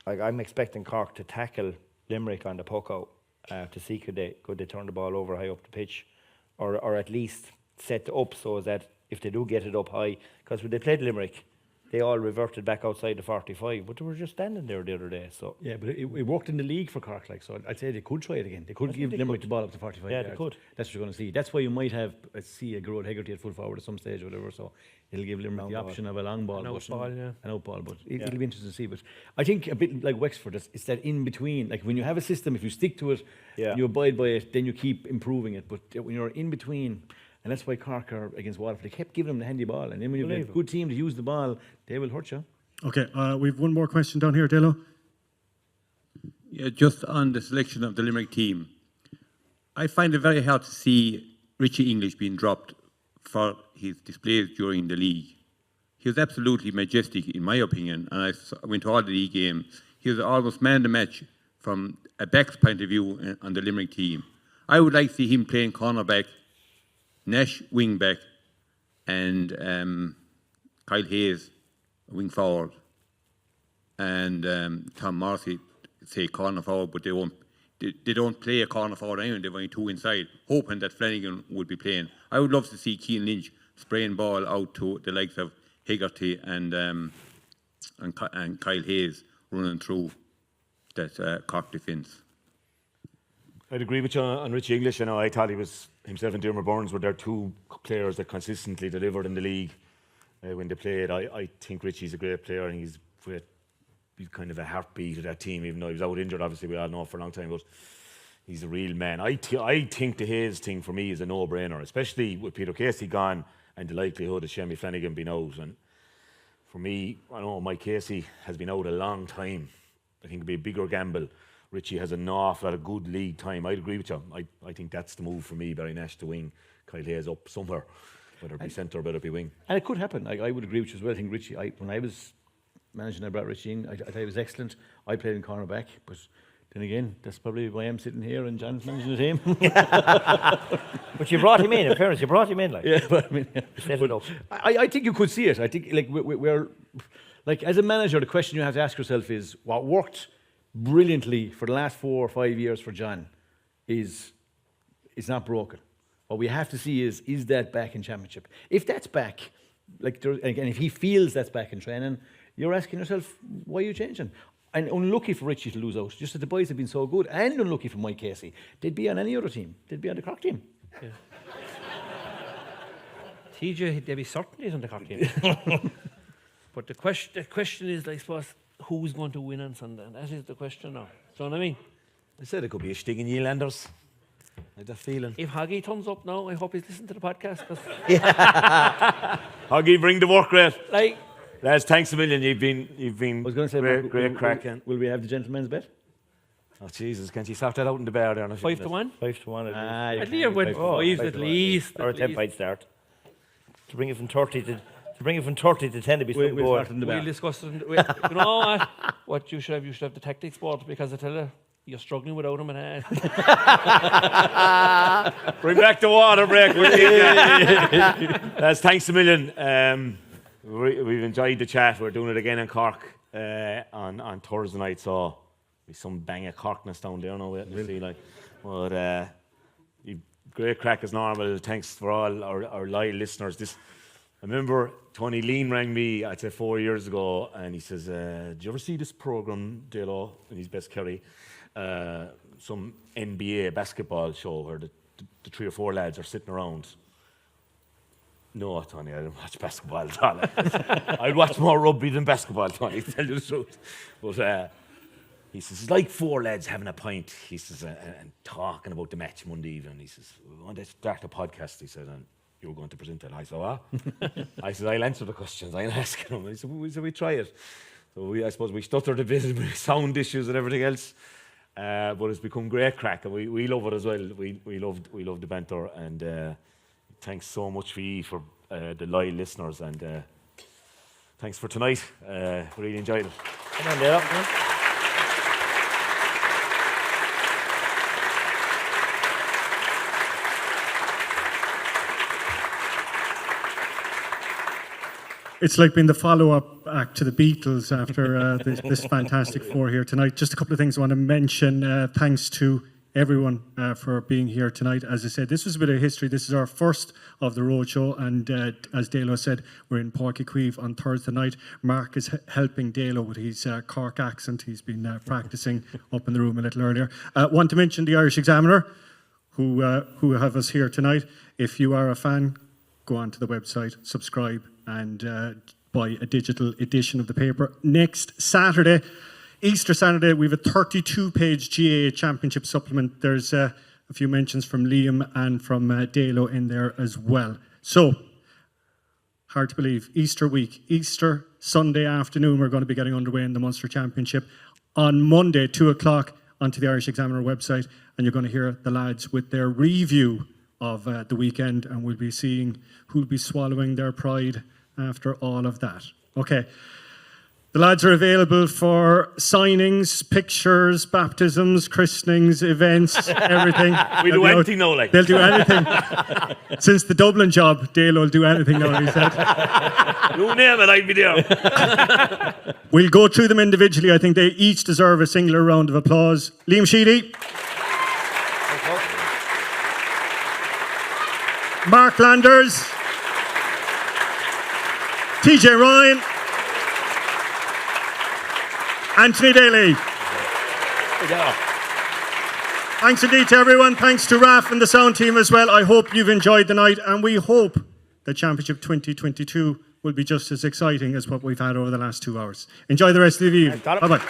like, I'm expecting Cork to tackle Limerick on the puckout to see could they turn the ball over high up the pitch, or at least set up so that if they do get it up high, because when they played Limerick, they all reverted back outside the 45, but they were just standing there the other day. So Yeah, but it worked in the league for Cork, like, so I'd say they could try it again. They could give Limerick the ball up to 45 Yeah, yards. they could. That's what you're going to see. That's why you might have a Gerard Hegarty at full forward at some stage or whatever, so it'll give Limerick Long the ball. option of a long ball. An out but- ball, yeah. An out ball, but it'll be interesting to see. But I think a bit like Wexford, it's that in between. Like when you have a system, if you stick to it, Yeah. you abide by it, then you keep improving it. But when you're in between, and that's why Cork are against Waterford, they kept giving them the handy ball, and then when you've got a good team to use the ball, they will hurt you. Okay, we've one more question down here, Dalo. Yeah, just on the selection of the Limerick team, I find it very hard to see Richie English being dropped for his displays during the league. He was absolutely majestic, in my opinion, and I went to all the league games. He was almost man the match from a back's point of view on the Limerick team. I would like to see him playing cornerback, Nash wing back, and Kyle Hayes wing forward, and Tom Morrissey say corner forward, but they don't play a corner forward anyway. They're only 2 inside, hoping that Flanagan would be playing. I would love to see Cian Lynch spraying ball out to the likes of Hegarty and Kyle Hayes running through that Cork defence. I'd agree with you on Richie English. I thought himself and Dermot Burns were their 2 players that consistently delivered in the league when they played. I think Richie's a great player, and he's kind of a heartbeat of that team, even though he was out injured, obviously, we all know for a long time, but he's a real man. I think the Hayes thing for me is a no-brainer, especially with Peter Casey gone and the likelihood of Shemmy Flanagan being out. And for me, I know Mike Casey has been out a long time. I think it'd be a bigger gamble. Richie has an awful lot of good league time. I'd agree with you. I think that's the move for me, Barry Nash to wing, Kyle Hayes up somewhere, whether it be centre or whether it be wing. And it could happen. I would agree with you as well. I think Richie, when I was managing, I brought Richie in. I thought he was excellent. I played in cornerback, but then again, that's probably why I'm sitting here and John's managing the team. But you brought him in fairness, you brought him in, like. Yeah, but I mean, Set it up. I think you could see it. I think like we're like, as a manager, the question you have to ask yourself is what worked brilliantly for the last 4 or 5 years for John is not broken. What we have to see is that back in championship. If that's back, and if he feels that's back in training, you're asking yourself, why are you changing? And unlucky for Richie to lose out, just that the boys have been so good, and unlucky for Mike Casey. They'd be on any other team. They'd be on the Cork team. Yeah. TJ, there'd be certainties on the Cork team. But the question is, I suppose, who's going to win on Sunday? And that is the question now. Do you know what I mean? I said it could be a sting in you, Landers. I had that feeling. If Hoggy thumbs up now, I hope he's listening to the podcast. Hoggy, bring the work rate. Like, lads, thanks a million. You've been I was going to say, great crack. Will we have the gentleman's bet? Oh Jesus, can't you sort that out in the bar there? 5-1. 5-1. At Liam went 5 at least. Or a 10-point start. To bring it from 30 to 10 to be some We'll goal. We'll discuss it. You know what you should have the tactics board, because I tell you, you're struggling without him. And Bring back the water break. Lads, thanks a million. We've enjoyed the chat. We're doing it again in Cork on Thursday night. So there's some bang of Corkness down there now. Waiting to see, like, but great crack as normal. Thanks for all our loyal listeners. I remember Tony Lean rang me, I'd say 4 years ago, and he says, "Did you ever see this program, Dalo, in his best Kerry? Some NBA basketball show where the 3 or 4 lads are sitting around." No, Tony, I don't watch basketball at all. I'd watch more rugby than basketball, Tony, to tell you the truth. But he says, it's like 4 lads having a pint, he says, and talking about the match Monday evening. He says, we want to start a podcast, he said, and you were going to present it. I said, what? I said, I'll answer the questions, I'll ask him. He said, we try it. So I suppose we stuttered a bit with sound issues and everything else. But it's become great crack, and we love it as well. We love the banter, and thanks so much for the loyal listeners, and thanks for tonight. Really enjoyed it. Come on, Dale. Come on. It's like being the follow-up act to the Beatles after this fantastic 4 here tonight. Just a couple of things I want to mention. Thanks to everyone for being here tonight. As I said, this was a bit of history. This is our first of the roadshow, and as Dalo said, we're in Páirc Uí Chaoimh on Thursday night. Mark is helping Dalo with his Cork accent. He's been practicing up in the room a little earlier. Want to mention the Irish Examiner, who have us here tonight. If you are a fan, go on to the website, subscribe, and buy a digital edition of the paper. Next Saturday, Easter Saturday, we have a 32-page GAA Championship supplement. There's a few mentions from Liam and from Dalo in there as well. So, hard to believe, Easter week, Easter Sunday afternoon, we're going to be getting underway in the Munster Championship. On Monday, 2 o'clock, onto the Irish Examiner website, and you're going to hear the lads with their review of the weekend, and we'll be seeing who'll be swallowing their pride after all of that. Okay. The lads are available for signings, pictures, baptisms, christenings, events, everything. We do anything now, like. They'll do anything. Since the Dublin job, Dale will do anything now, he said. You name it, I'll be there. We'll go through them individually. I think they each deserve a singular round of applause. Liam Sheedy. Mark Landers. TJ Ryan. Anthony Daly. Thanks indeed to everyone. Thanks to Raf and the sound team as well. I hope you've enjoyed the night, and we hope the Championship 2022 will be just as exciting as what we've had over the last 2 hours. Enjoy the rest of the evening. Bye-bye.